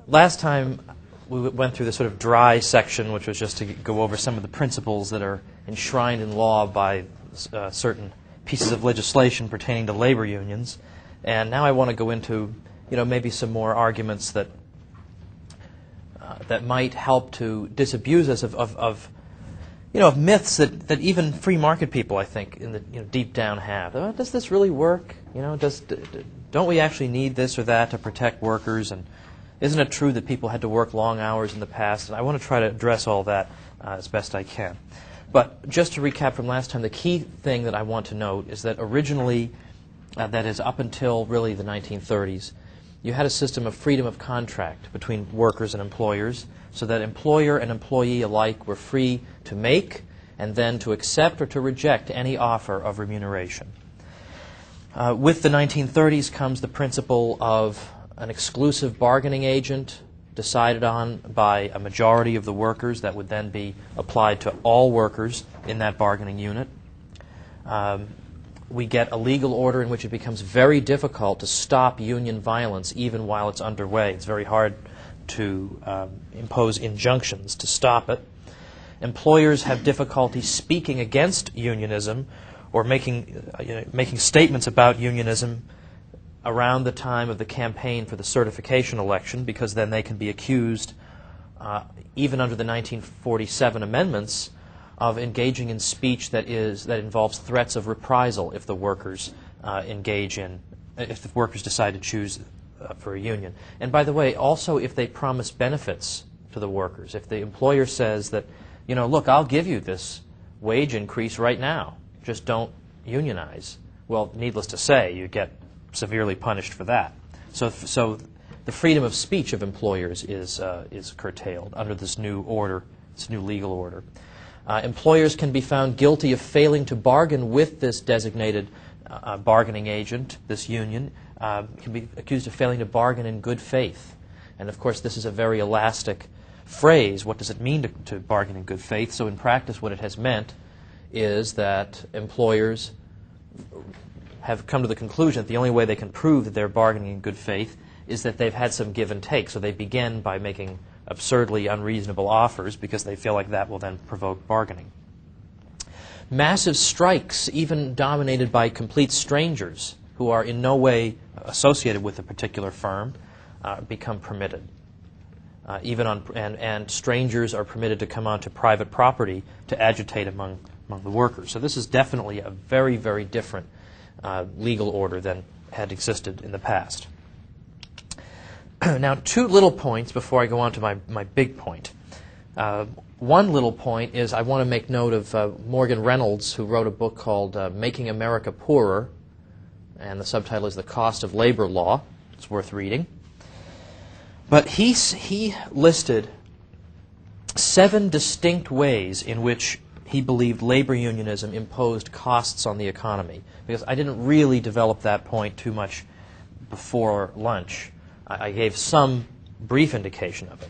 last time we went through the sort of dry section, which was just to go over some of the principles that are enshrined in law by certain pieces of legislation pertaining to labor unions. And now I want to go into, maybe some more arguments that that might help to disabuse us of myths that even free market people, I think, in the deep down have. Does this really work? Don't we actually need this or that to protect workers? And isn't it true that people had to work long hours in the past? And I want to try to address all that as best I can. But just to recap from last time, the key thing that I want to note is that originally, that is up until really the 1930s, you had a system of freedom of contract between workers and employers, so that employer and employee alike were free to make and then to accept or to reject any offer of remuneration. With the 1930s comes the principle of an exclusive bargaining agent decided on by a majority of the workers that would then be applied to all workers in that bargaining unit. We get a legal order in which it becomes very difficult to stop union violence even while it's underway. It's very hard to impose injunctions to stop it. Employers have difficulty speaking against unionism or making statements about unionism around the time of the campaign for the certification election, because then they can be accused, even under the 1947 amendments, of engaging in speech that involves threats of reprisal if the workers if the workers decide to choose for a union. And by the way, also if they promise benefits to the workers, if the employer says that, look, I'll give you this wage increase right now, just don't unionize. Well, needless to say, you get severely punished for that. So the freedom of speech of employers is curtailed under this new order, this new legal order. Employers can be found guilty of failing to bargain with this designated bargaining agent, this union, can be accused of failing to bargain in good faith. And of course, this is a very elastic phrase. What does it mean to bargain in good faith? So in practice, what it has meant is that employers have come to the conclusion that the only way they can prove that they're bargaining in good faith is that they've had some give and take. So they begin by making absurdly unreasonable offers because they feel like that will then provoke bargaining. Massive strikes, even dominated by complete strangers who are in no way associated with a particular firm, become permitted. And strangers are permitted to come onto private property to agitate among the workers. So this is definitely a very, very different legal order than had existed in the past. Now, two little points before I go on to my big point. One little point is I want to make note of Morgan Reynolds, who wrote a book called Making America Poorer, and the subtitle is The Cost of Labor Law. It's worth reading. But he listed 7 distinct ways in which he believed labor unionism imposed costs on the economy, because I didn't really develop that point too much before lunch. I gave some brief indication of it.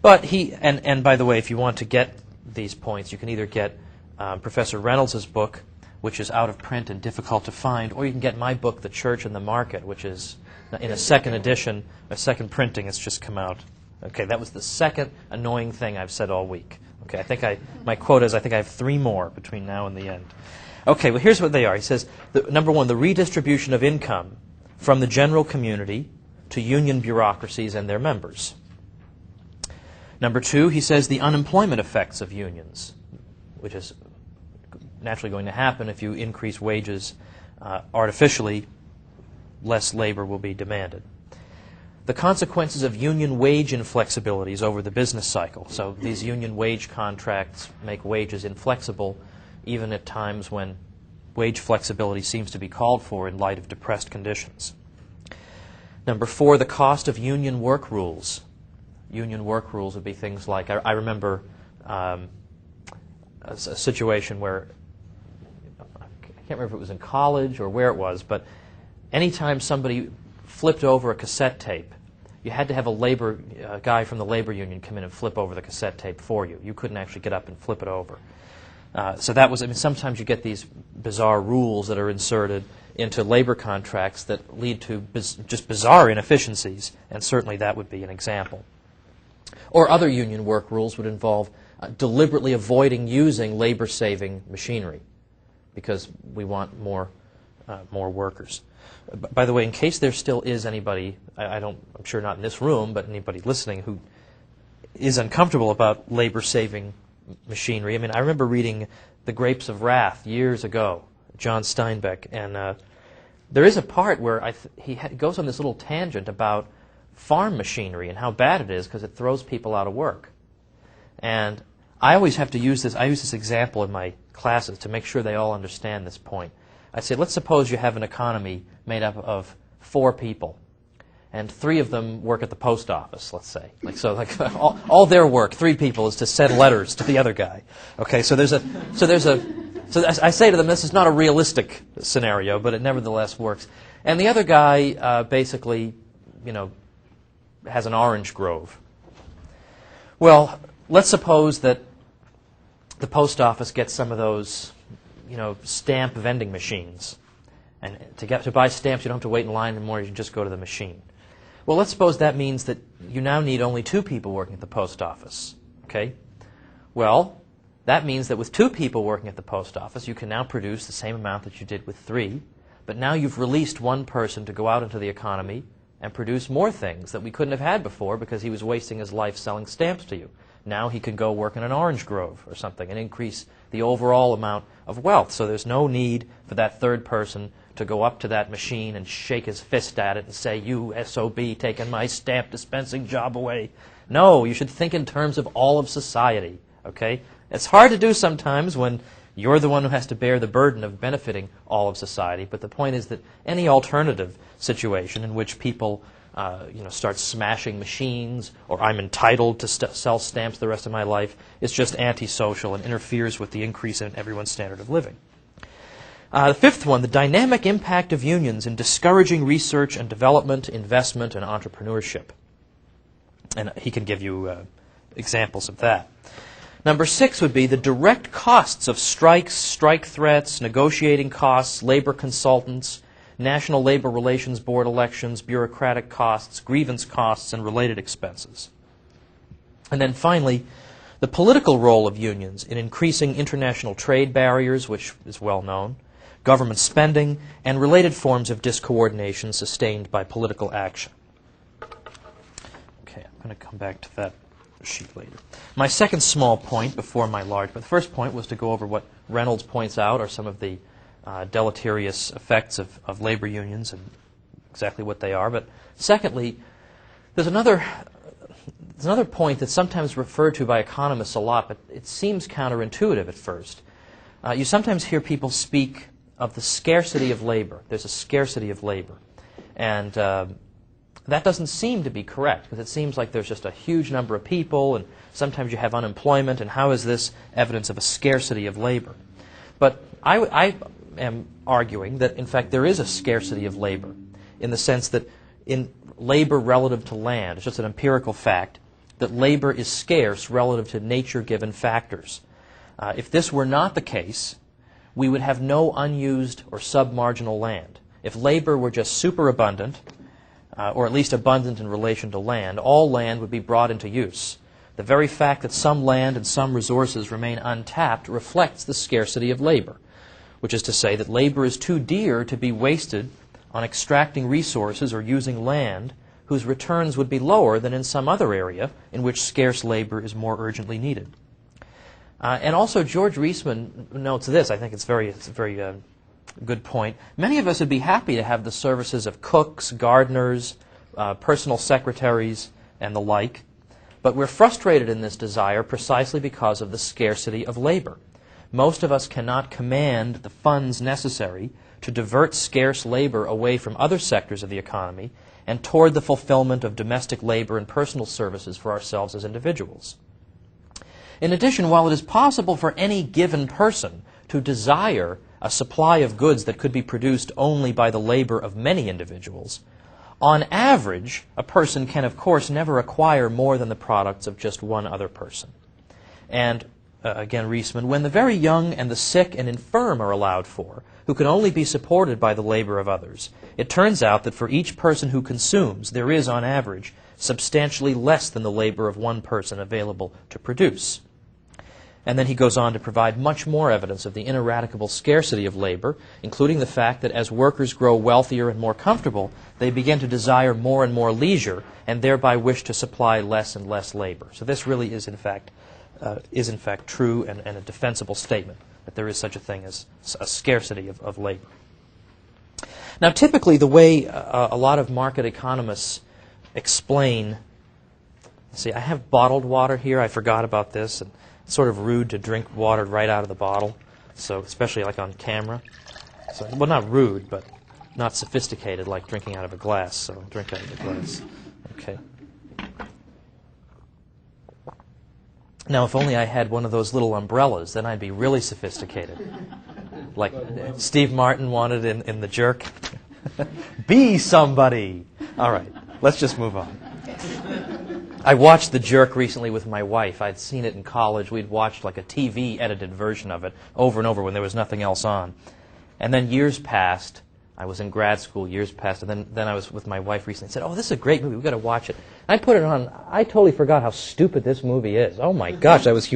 But and by the way, if you want to get these points, you can either get Professor Reynolds' book, which is out of print and difficult to find, or you can get my book, The Church and the Market, which is in a second edition, a second printing. It's just come out. Okay, that was the second annoying thing I've said all week. Okay, my quote is I think I have 3 more between now and the end. Okay, well here's what they are. He says, number 1, the redistribution of income from the general community to union bureaucracies and their members. Number 2, he says the unemployment effects of unions, which is naturally going to happen if you increase wages artificially, less labor will be demanded. The consequences of union wage inflexibilities over the business cycle. So these union wage contracts make wages inflexible even at times when wage flexibility seems to be called for in light of depressed conditions. Number 4, the cost of union work rules. Union work rules would be things like, I remember a situation where, I can't remember if it was in college or where it was, but anytime somebody flipped over a cassette tape, you had to have a guy from the labor union come in and flip over the cassette tape for you. You couldn't actually get up and flip it over. So that was, sometimes you get these bizarre rules that are inserted into labor contracts that lead to just bizarre inefficiencies, and certainly that would be an example. Or other union work rules would involve deliberately avoiding using labor-saving machinery because we want more workers. By the way, in case there still is anybody, I'm sure not in this room, but anybody listening who is uncomfortable about labor-saving machinery. I mean, I remember reading The Grapes of Wrath years ago, John Steinbeck, and there is a part where he goes on this little tangent about farm machinery and how bad it is because it throws people out of work. And I always have to use this. I use this example in my classes to make sure they all understand this point. I say, let's suppose you have an economy made up of 4 people, and 3 of them work at the post office, let's say. All their work, 3 people, is to send letters to the other guy. Okay, so I say to them, this is not a realistic scenario, but it nevertheless works. And the other guy basically, has an orange grove. Well, let's suppose that the post office gets some of those, stamp vending machines. And to buy stamps, you don't have to wait in line anymore. You can just go to the machine. Well, let's suppose that means that you now need only 2 people working at the post office. Okay? Well, that means that with 2 people working at the post office, you can now produce the same amount that you did with 3. But now you've released one person to go out into the economy and produce more things that we couldn't have had before because he was wasting his life selling stamps to you. Now he can go work in an orange grove or something and increase the overall amount of wealth. So there's no need for that third person to go up to that machine and shake his fist at it and say, "You SOB, taking my stamp dispensing job away." No, you should think in terms of all of society, okay? It's hard to do sometimes when you're the one who has to bear the burden of benefiting all of society, but the point is that any alternative situation in which people start smashing machines, or I'm entitled to sell stamps the rest of my life, is just antisocial and interferes with the increase in everyone's standard of living. The 5th one, the dynamic impact of unions in discouraging research and development, investment, and entrepreneurship. And he can give you examples of that. Number 6 would be the direct costs of strikes, strike threats, negotiating costs, labor consultants, National Labor Relations Board elections, bureaucratic costs, grievance costs, and related expenses. And then finally, the political role of unions in increasing international trade barriers, which is well known, government spending, and related forms of discoordination sustained by political action. Okay, I'm going to come back to that sheet later. My second small point before my large, but the first point was to go over what Reynolds points out are some of the deleterious effects of labor unions and exactly what they are. But secondly, there's another point that's sometimes referred to by economists a lot, but it seems counterintuitive at first. You sometimes hear people speak of the scarcity of labor. There's a scarcity of labor. And that doesn't seem to be correct, because it seems like there's just a huge number of people, and sometimes you have unemployment, and how is this evidence of a scarcity of labor? But I am arguing that, in fact, there is a scarcity of labor, in the sense that in labor relative to land, it's just an empirical fact, that labor is scarce relative to nature-given factors. If this were not the case, we would have no unused or submarginal land. If labor were just superabundant, or at least abundant in relation to land, all land would be brought into use. The very fact that some land and some resources remain untapped reflects the scarcity of labor, which is to say that labor is too dear to be wasted on extracting resources or using land whose returns would be lower than in some other area in which scarce labor is more urgently needed. And also George Reisman notes this. I think it's a very good point. Many of us would be happy to have the services of cooks, gardeners, personal secretaries, and the like, but we're frustrated in this desire precisely because of the scarcity of labor. Most of us cannot command the funds necessary to divert scarce labor away from other sectors of the economy and toward the fulfillment of domestic labor and personal services for ourselves as individuals. In addition, while it is possible for any given person to desire a supply of goods that could be produced only by the labor of many individuals, on average, a person can, of course, never acquire more than the products of just one other person. And again, Reisman, when the very young and the sick and infirm are allowed for, who can only be supported by the labor of others. It turns out that for each person who consumes, there is, on average, substantially less than the labor of one person available to produce. And then he goes on to provide much more evidence of the ineradicable scarcity of labor, including the fact that as workers grow wealthier and more comfortable, they begin to desire more and more leisure, and thereby wish to supply less and less labor. So this really is in fact true and a defensible statement, that there is such a thing as a scarcity of labor. Now, typically, the way a lot of market economists explain, see, I have bottled water here. I forgot about this, and it's sort of rude to drink water right out of the bottle, so especially like on camera. So, well, not rude, but not sophisticated like drinking out of a glass. So I'll drink out of the glass. Okay. Now, if only I had one of those little umbrellas, then I'd be really sophisticated. Like Steve Martin wanted in The Jerk. Be somebody! All right, let's just move on. I watched The Jerk recently with my wife. I'd seen it in college. We'd watched like a TV-edited version of it over and over when there was nothing else on. And then years passed. I was in grad school, years passed, and then I was with my wife recently and said, "Oh, this is a great movie. We've got to watch it." And I put it on. I totally forgot how stupid this movie is. Oh, my gosh. I was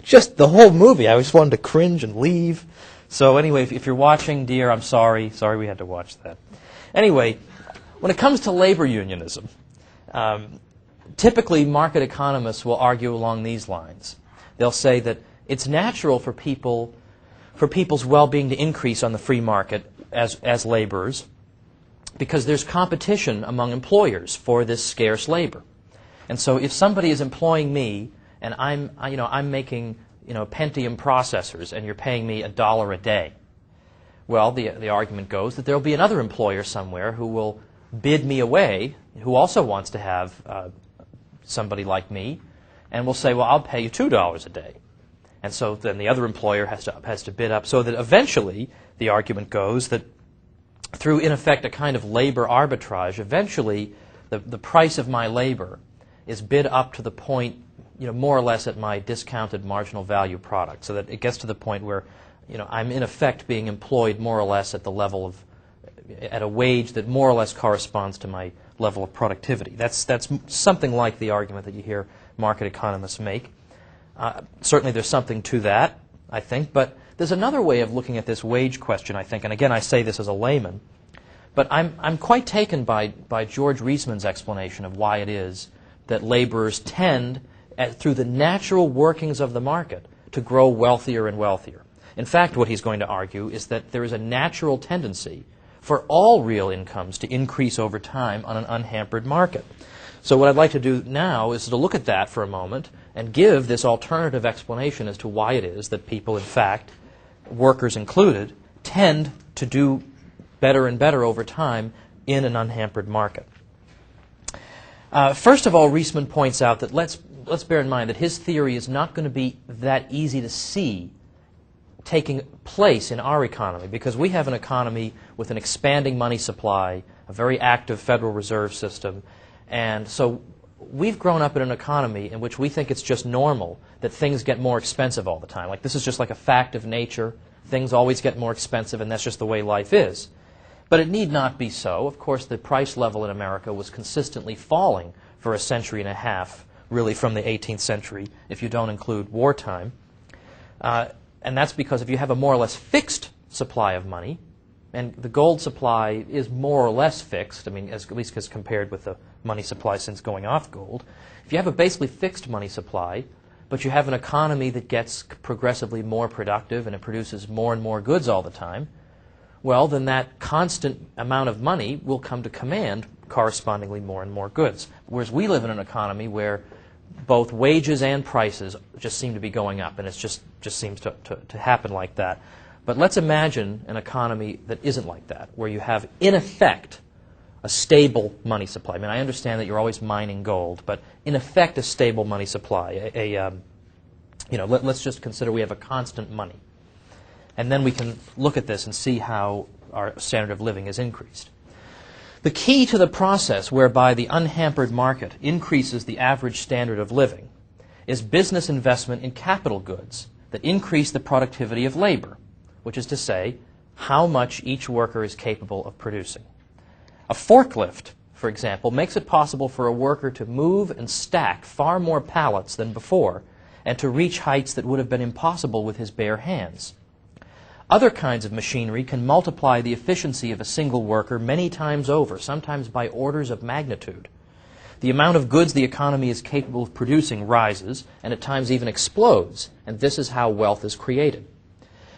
just the whole movie. I just wanted to cringe and leave. So anyway, if you're watching, dear, I'm sorry. Sorry we had to watch that. Anyway, when it comes to labor unionism, typically market economists will argue along these lines. They'll say that it's natural for people's well-being to increase on the free market as laborers, because there's competition among employers for this scarce labor. And so if somebody is employing me and I'm making Pentium processors and you're paying me $1 a day, well, the argument goes that there'll be another employer somewhere who will bid me away, who also wants to have somebody like me, and will say, well, I'll pay you $2 a day. And so then the other employer has to bid up, so that eventually the argument goes that through, in effect, a kind of labor arbitrage, eventually the price of my labor is bid up to the point, more or less at my discounted marginal value product, so that it gets to the point where, I'm in effect being employed more or less at the level of, at a wage that more or less corresponds to my level of productivity. That's something like the argument that you hear market economists make. Certainly there's something to that, I think, but there's another way of looking at this wage question, I think, and again, I say this as a layman, but I'm quite taken by George Reisman's explanation of why it is that laborers tend, through the natural workings of the market, to grow wealthier and wealthier. In fact, what he's going to argue is that there is a natural tendency for all real incomes to increase over time on an unhampered market. So what I'd like to do now is to look at that for a moment and give this alternative explanation as to why it is that people, in fact, workers included, tend to do better and better over time in an unhampered market. First of all, Reisman points out that let's bear in mind that his theory is not going to be that easy to see taking place in our economy, because we have an economy with an expanding money supply, a very active Federal Reserve system, and so we've grown up in an economy in which we think it's just normal that things get more expensive all the time. Like, this is just like a fact of nature. Things always get more expensive, and that's just the way life is. But it need not be so. Of course, the price level in America was consistently falling for a century and a half, really from the 18th century, if you don't include wartime. And that's because if you have a more or less fixed supply of money, and the gold supply is more or less fixed, I mean, at least as compared with the money supply since going off gold. If you have a basically fixed money supply, but you have an economy that gets progressively more productive and it produces more and more goods all the time, well, then that constant amount of money will come to command correspondingly more and more goods. Whereas we live in an economy where both wages and prices just seem to be going up, and it just seems to happen like that. But let's imagine an economy that isn't like that, where you have, in effect, a stable money supply. I mean, I understand that you're always mining gold, but in effect, a stable money supply. Let's just consider we have a constant money. And then we can look at this and see how our standard of living is increased. The key to the process whereby the unhampered market increases the average standard of living is business investment in capital goods that increase the productivity of labor, which is to say, how much each worker is capable of producing. A forklift, for example, makes it possible for a worker to move and stack far more pallets than before, and to reach heights that would have been impossible with his bare hands. Other kinds of machinery can multiply the efficiency of a single worker many times over, sometimes by orders of magnitude. The amount of goods the economy is capable of producing rises, and at times even explodes, and this is how wealth is created.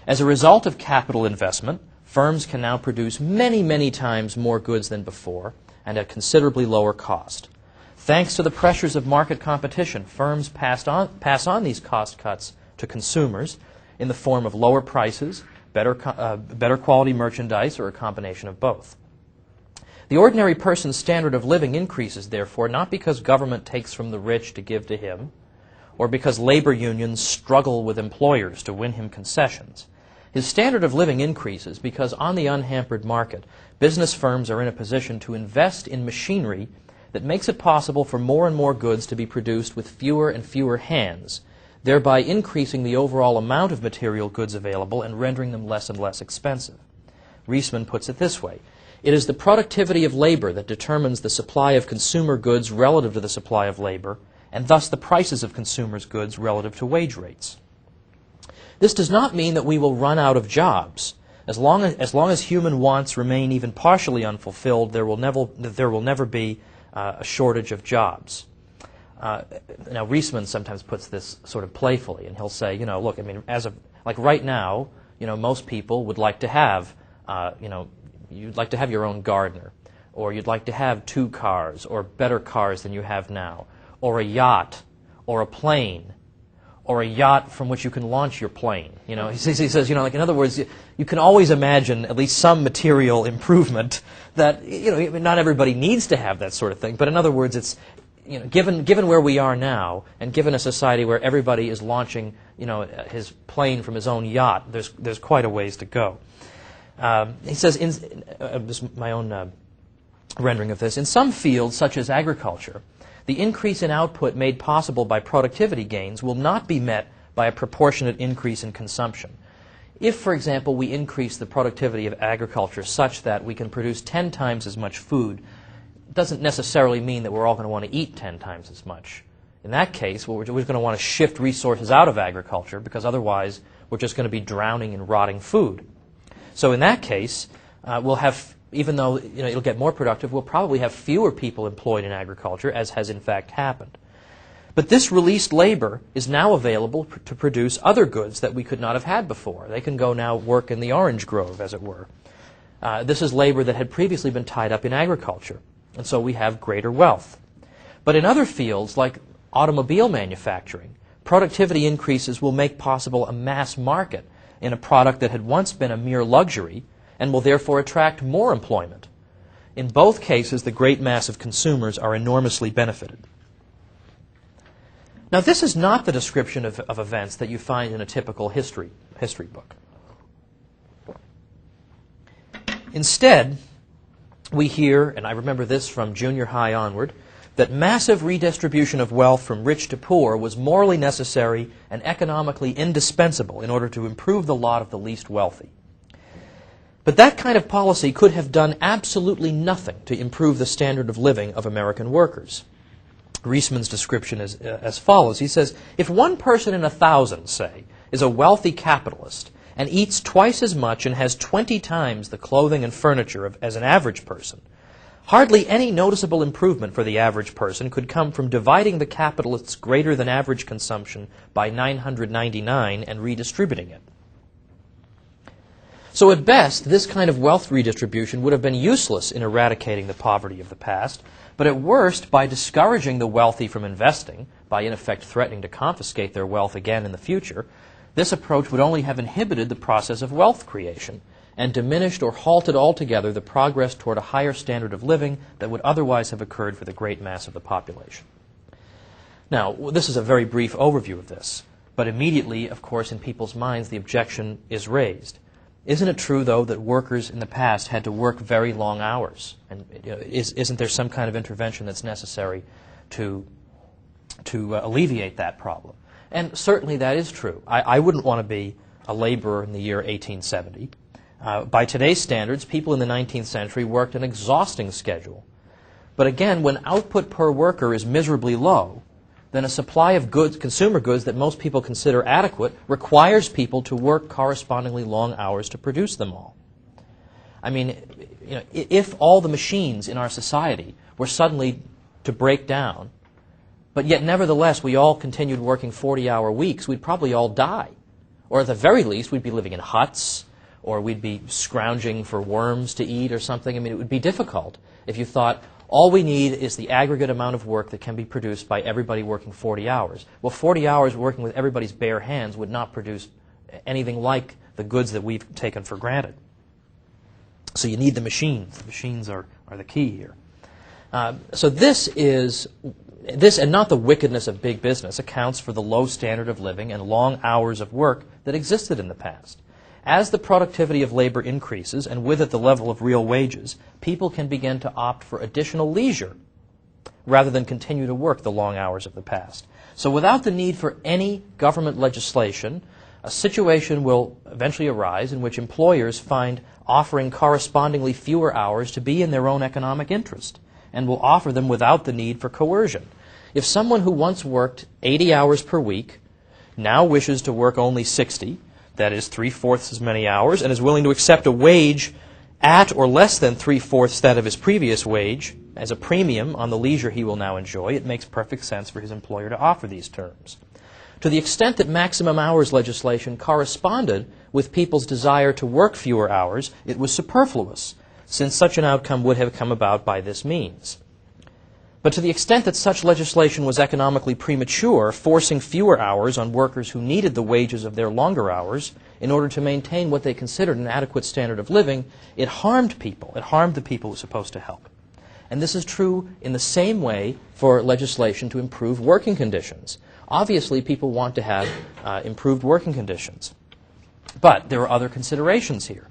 As a result of capital investment, firms can now produce many, many times more goods than before, and at considerably lower cost. Thanks to the pressures of market competition, firms pass on these cost cuts to consumers in the form of lower prices, better quality merchandise, or a combination of both. The ordinary person's standard of living increases, therefore, not because government takes from the rich to give to him, or because labor unions struggle with employers to win him concessions. His standard of living increases because on the unhampered market, business firms are in a position to invest in machinery that makes it possible for more and more goods to be produced with fewer and fewer hands, thereby increasing the overall amount of material goods available and rendering them less and less expensive. Reisman puts it this way: it is the productivity of labor that determines the supply of consumer goods relative to the supply of labor, and thus the prices of consumers' goods relative to wage rates. This does not mean that we will run out of jobs. As long as human wants remain even partially unfulfilled, there will never be a shortage of jobs. Now, Reisman sometimes puts this sort of playfully, and he'll say, look, I mean, like right now, most people would like to have, you'd like to have your own gardener, or you'd like to have 2 cars, or better cars than you have now, or a yacht, or a plane, or a yacht from which you can launch your plane. He says, like in other words, you can always imagine at least some material improvement that, not everybody needs to have that sort of thing, but in other words, it's, given where we are now, and given a society where everybody is launching, his plane from his own yacht, there's quite a ways to go. He says, this is my own rendering of this, in some fields such as agriculture, the increase in output made possible by productivity gains will not be met by a proportionate increase in consumption. If, for example, we increase the productivity of agriculture such that we can produce 10 times as much food, it doesn't necessarily mean that we're all going to want to eat 10 times as much. In that case, we're going to want to shift resources out of agriculture because otherwise we're just going to be drowning in rotting food. So in that case, we'll have, even though it'll get more productive, we'll probably have fewer people employed in agriculture, as has in fact happened. But this released labor is now available to produce other goods that we could not have had before. They can go now work in the orange grove, as it were. This is labor that had previously been tied up in agriculture, and so we have greater wealth. But in other fields, like automobile manufacturing, productivity increases will make possible a mass market in a product that had once been a mere luxury, and will therefore attract more employment. In both cases, the great mass of consumers are enormously benefited. Now, this is not the description of events that you find in a typical history book. Instead, we hear, and I remember this from junior high onward, that massive redistribution of wealth from rich to poor was morally necessary and economically indispensable in order to improve the lot of the least wealthy. But that kind of policy could have done absolutely nothing to improve the standard of living of American workers. Reisman's description is as follows. He says, if 1 person in 1,000, say, is a wealthy capitalist and eats twice as much and has 20 times the clothing and furniture as an average person, hardly any noticeable improvement for the average person could come from dividing the capitalist's greater than average consumption by 999 and redistributing it. So at best, this kind of wealth redistribution would have been useless in eradicating the poverty of the past, but at worst, by discouraging the wealthy from investing, by in effect threatening to confiscate their wealth again in the future, this approach would only have inhibited the process of wealth creation and diminished or halted altogether the progress toward a higher standard of living that would otherwise have occurred for the great mass of the population. Now, this is a very brief overview of this, but immediately, of course, in people's minds, the objection is raised. Isn't it true, though, that workers in the past had to work very long hours? And isn't there some kind of intervention that's necessary to alleviate that problem? And certainly that is true. I wouldn't want to be a laborer in the year 1870. By today's standards, people in the 19th century worked an exhausting schedule. But again, when output per worker is miserably low, then a supply of goods, consumer goods that most people consider adequate, requires people to work correspondingly long hours to produce them all. I mean, you know, if all the machines in our society were suddenly to break down, but yet nevertheless we all continued working 40-hour weeks, we'd probably all die. Or at the very least, we'd be living in huts, or we'd be scrounging for worms to eat or something. I mean, it would be difficult if you thought, all we need is the aggregate amount of work that can be produced by everybody working 40 hours. Well, 40 hours working with everybody's bare hands would not produce anything like the goods that we've taken for granted. So you need the machines. The machines are the key here. So this, and not the wickedness of big business, accounts for the low standard of living and long hours of work that existed in the past. As the productivity of labor increases, and with it the level of real wages, people can begin to opt for additional leisure rather than continue to work the long hours of the past. So without the need for any government legislation, a situation will eventually arise in which employers find offering correspondingly fewer hours to be in their own economic interest, and will offer them without the need for coercion. If someone who once worked 80 hours per week now wishes to work only 60, that is 3/4 as many hours, and is willing to accept a wage at or less than 3/4 that of his previous wage as a premium on the leisure he will now enjoy, it makes perfect sense for his employer to offer these terms. To the extent that maximum hours legislation corresponded with people's desire to work fewer hours, it was superfluous, since such an outcome would have come about by this means. But to the extent that such legislation was economically premature, forcing fewer hours on workers who needed the wages of their longer hours in order to maintain what they considered an adequate standard of living, it harmed people. It harmed the people it was supposed to help. And this is true in the same way for legislation to improve working conditions. Obviously, people want to have improved working conditions. But there are other considerations here.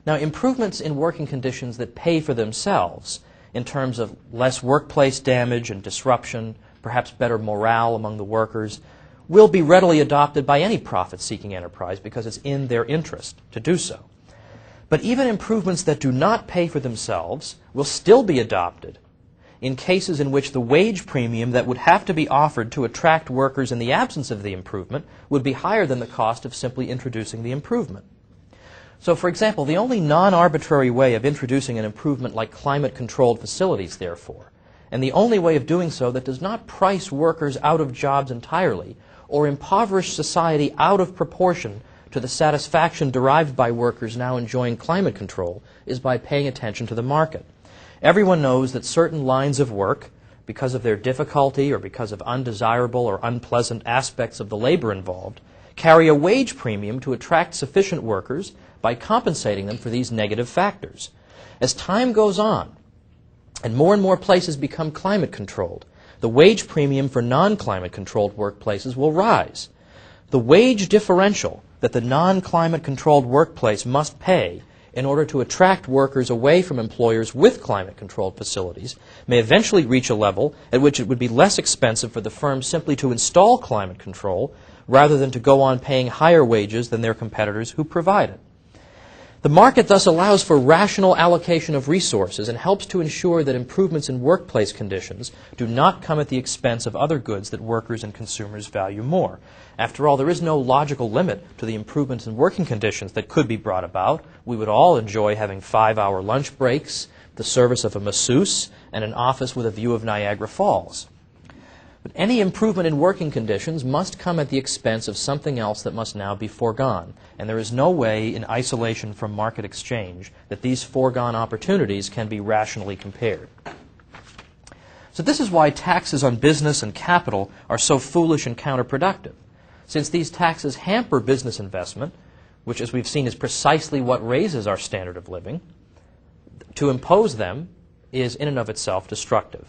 Now, improvements in working conditions that pay for themselves in terms of less workplace damage and disruption, perhaps better morale among the workers, will be readily adopted by any profit-seeking enterprise because it's in their interest to do so. But even improvements that do not pay for themselves will still be adopted in cases in which the wage premium that would have to be offered to attract workers in the absence of the improvement would be higher than the cost of simply introducing the improvement. So, for example, the only non-arbitrary way of introducing an improvement like climate-controlled facilities, therefore, and the only way of doing so that does not price workers out of jobs entirely or impoverish society out of proportion to the satisfaction derived by workers now enjoying climate control, is by paying attention to the market. Everyone knows that certain lines of work, because of their difficulty or because of undesirable or unpleasant aspects of the labor involved, carry a wage premium to attract sufficient workers by compensating them for these negative factors. As time goes on, and more places become climate controlled, the wage premium for non-climate controlled workplaces will rise. The wage differential that the non-climate controlled workplace must pay in order to attract workers away from employers with climate controlled facilities may eventually reach a level at which it would be less expensive for the firm simply to install climate control rather than to go on paying higher wages than their competitors who provide it. The market thus allows for rational allocation of resources and helps to ensure that improvements in workplace conditions do not come at the expense of other goods that workers and consumers value more. After all, there is no logical limit to the improvements in working conditions that could be brought about. We would all enjoy having 5-hour lunch breaks, the service of a masseuse, and an office with a view of Niagara Falls. But any improvement in working conditions must come at the expense of something else that must now be foregone. And there is no way in isolation from market exchange that these foregone opportunities can be rationally compared. So this is why taxes on business and capital are so foolish and counterproductive. Since these taxes hamper business investment, which as we've seen is precisely what raises our standard of living, to impose them is in and of itself destructive.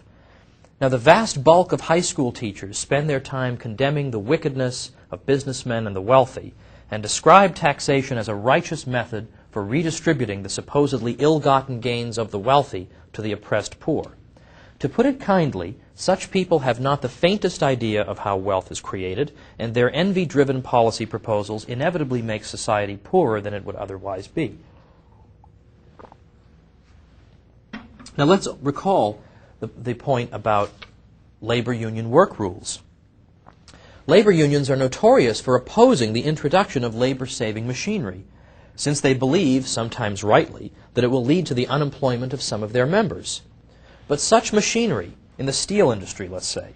Now, the vast bulk of high school teachers spend their time condemning the wickedness of businessmen and the wealthy and describe taxation as a righteous method for redistributing the supposedly ill-gotten gains of the wealthy to the oppressed poor. To put it kindly, such people have not the faintest idea of how wealth is created, and their envy-driven policy proposals inevitably make society poorer than it would otherwise be. Now let's recall the point about labor union work rules. Labor unions are notorious for opposing the introduction of labor-saving machinery, since they believe, sometimes rightly, that it will lead to the unemployment of some of their members. But such machinery, in the steel industry, let's say,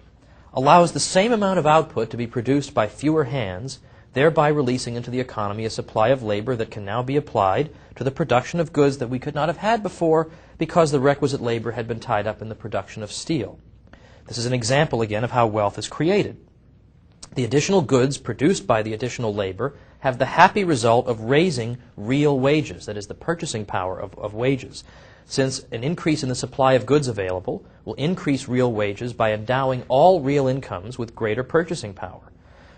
allows the same amount of output to be produced by fewer hands, thereby releasing into the economy a supply of labor that can now be applied to the production of goods that we could not have had before because the requisite labor had been tied up in the production of steel. This is an example, again, of how wealth is created. The additional goods produced by the additional labor have the happy result of raising real wages, that is, the purchasing power of wages, since an increase in the supply of goods available will increase real wages by endowing all real incomes with greater purchasing power.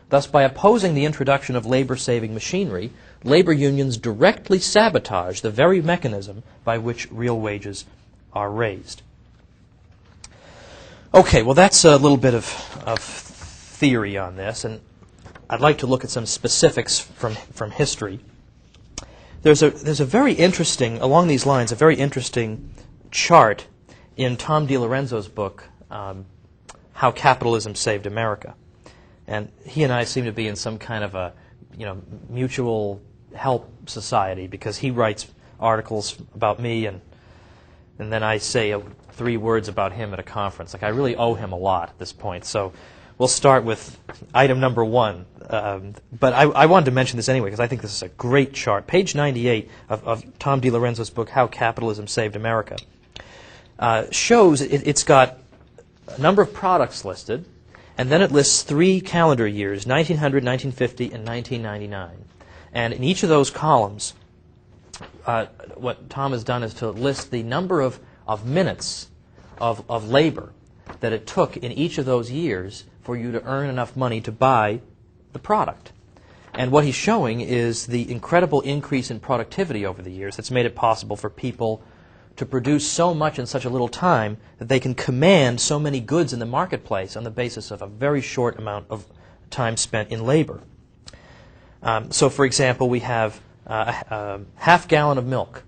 Thus, by opposing the introduction of labor-saving machinery, labor unions directly sabotage the very mechanism by which real wages are raised. Okay, well that's a little bit of theory on this, and I'd like to look at some specifics from history. There's a very interesting, along these lines, a very interesting chart in Tom DiLorenzo's book, How Capitalism Saved America. And he and I seem to be in some kind of a, mutual help society, because he writes articles about me, and then I say 3 words about him at a conference. Like, I really owe him a lot at this point. So we'll start with item number 1. But I wanted to mention this anyway because I think this is a great chart. Page 98 of Tom DiLorenzo's book, How Capitalism Saved America, shows it's got a number of products listed, and then it lists 3 calendar years, 1900, 1950, and 1999. And in each of those columns, what Tom has done is to list the number of minutes of labor that it took in each of those years for you to earn enough money to buy the product. And what he's showing is the incredible increase in productivity over the years that's made it possible for people to produce so much in such a little time that they can command so many goods in the marketplace on the basis of a very short amount of time spent in labor. So, for example, we have a half gallon of milk.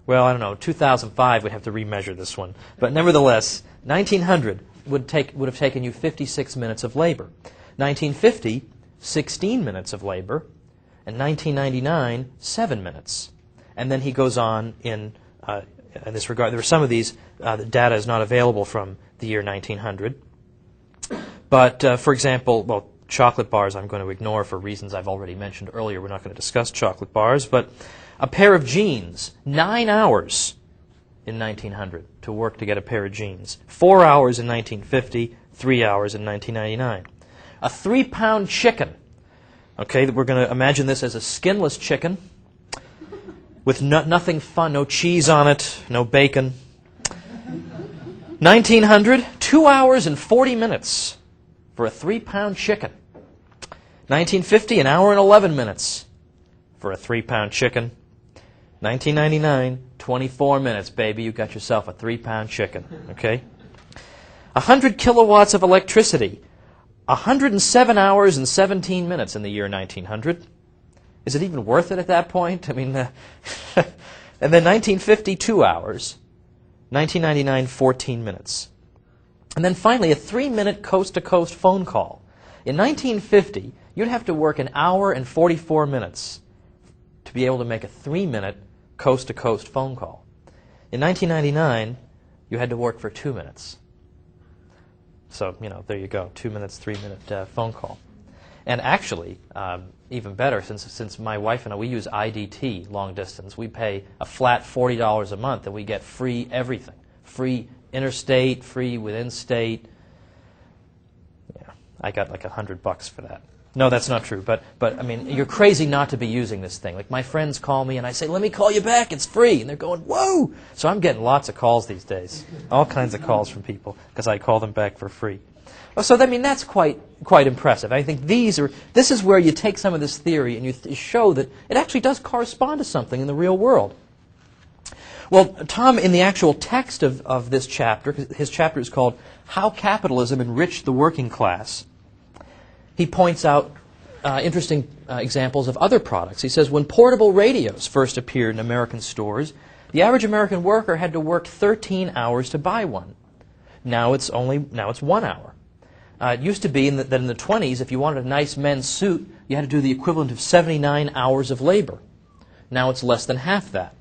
Well, I don't know, 2005 we'd have to remeasure this one. But nevertheless, 1900 would have taken you 56 minutes of labor. 1950, 16 minutes of labor. And 1999, 7 minutes. And then he goes on in this regard. There are some of these, the data is not available from the year 1900. But, for example, chocolate bars I'm going to ignore for reasons I've already mentioned earlier. We're not going to discuss chocolate bars. But a pair of jeans, 9 hours in 1900 to work to get a pair of jeans. 4 hours in 1950, 3 hours in 1999. A 3-pound chicken. Okay, we're going to imagine this as a skinless chicken with nothing fun, no cheese on it, no bacon. 1900, 2 hours and 40 minutes for a 3-pound chicken. 1950, an hour and 11 minutes for a 3-pound chicken. 1999, 24 minutes, baby. You got yourself a 3-pound chicken. Okay? 100 kilowatts of electricity. 107 hours and 17 minutes in the year 1900. Is it even worth it at that point? I mean, and then 1950, 2 hours. 1999, 14 minutes. And then finally, a 3-minute coast-to-coast phone call. In 1950, you'd have to work an hour and 44 minutes to be able to make a 3-minute coast-to-coast phone call. In 1999, you had to work for 2 minutes. So, there you go, 2 minutes, 3-minute phone call. And actually, even better, since my wife and I, we use IDT, long distance, we pay a flat $40 a month and we get free everything. Free interstate, free within state. Yeah, I got like $100 for that. No, that's not true. But I mean, you're crazy not to be using this thing. Like, my friends call me and I say, let me call you back, it's free. And they're going, whoa! So I'm getting lots of calls these days. All kinds of calls from people because I call them back for free. So, I mean, that's quite impressive. I think this is where you take some of this theory and you show that it actually does correspond to something in the real world. Well, Tom, in the actual text of this chapter, his chapter is called How Capitalism Enriched the Working Class, he points out interesting examples of other products. He says, when portable radios first appeared in American stores, The average American worker had to work 13 hours to buy one. Now it's 1 hour. It used to be that in the 20s, if you wanted a nice men's suit, you had to do the equivalent of 79 hours of labor. Now it's less than half that.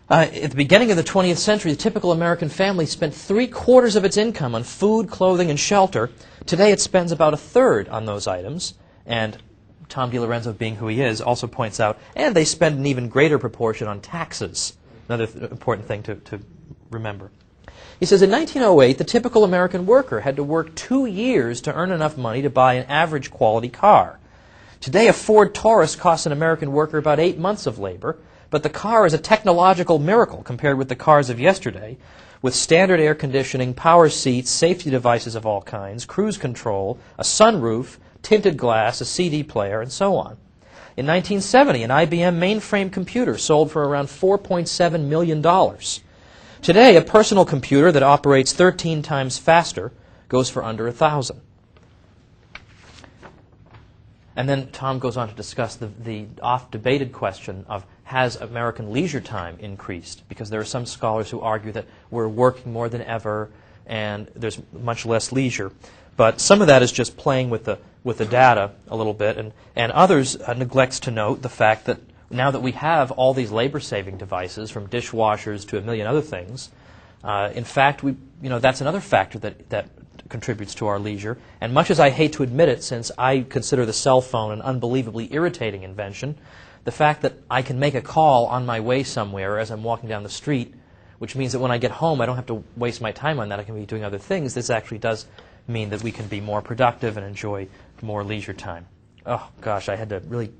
At the beginning of the 20th century, the typical American family spent 3/4 of its income on food, clothing, and shelter. Today it spends about 1/3 on those items. And Tom DiLorenzo, being who he is, also points out, and they spend an even greater proportion on taxes. Another important thing to remember. He says, in 1908, the typical American worker had to work 2 years to earn enough money to buy an average quality car. Today, a Ford Taurus costs an American worker about 8 months of labor, but the car is a technological miracle compared with the cars of yesterday, with standard air conditioning, power seats, safety devices of all kinds, cruise control, a sunroof, tinted glass, a CD player, and so on. In 1970, an IBM mainframe computer sold for around $4.7 million. Today, a personal computer that operates 13 times faster goes for under $1,000. And then Tom goes on to discuss the oft-debated question of, has American leisure time increased? Because there are some scholars who argue that we're working more than ever and there's much less leisure. But some of that is just playing with the data a little bit, and others neglects to note the fact that now that we have all these labor-saving devices, from dishwashers to a million other things, in fact, that's another factor that contributes to our leisure. And much as I hate to admit it, since I consider the cell phone an unbelievably irritating invention, the fact that I can make a call on my way somewhere as I'm walking down the street, which means that when I get home I don't have to waste my time on that, I can be doing other things, this actually does mean that we can be more productive and enjoy more leisure time. Oh, gosh, I had to really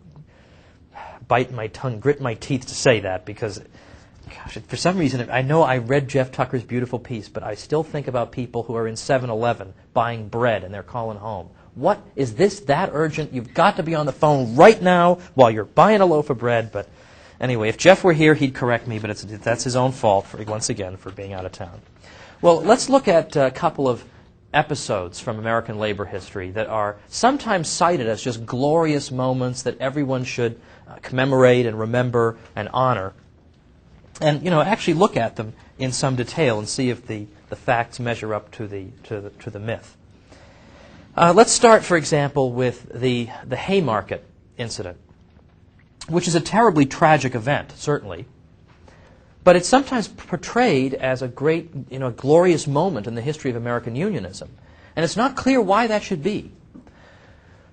bite my tongue, grit my teeth to say that, because, gosh, for some reason, I know I read Jeff Tucker's beautiful piece, but I still think about people who are in 7-Eleven buying bread and they're calling home. What, is this that urgent? You've got to be on the phone right now while you're buying a loaf of bread. But anyway, if Jeff were here, he'd correct me, but that's his own fault, once again, for being out of town. Well, let's look at a couple of episodes from American labor history that are sometimes cited as just glorious moments that everyone should commemorate and remember and honor. And, actually look at them in some detail and see if the facts measure up to the myth. Let's start, for example, with the Haymarket incident, which is a terribly tragic event, certainly. But it's sometimes portrayed as a great, glorious moment in the history of American unionism. And it's not clear why that should be.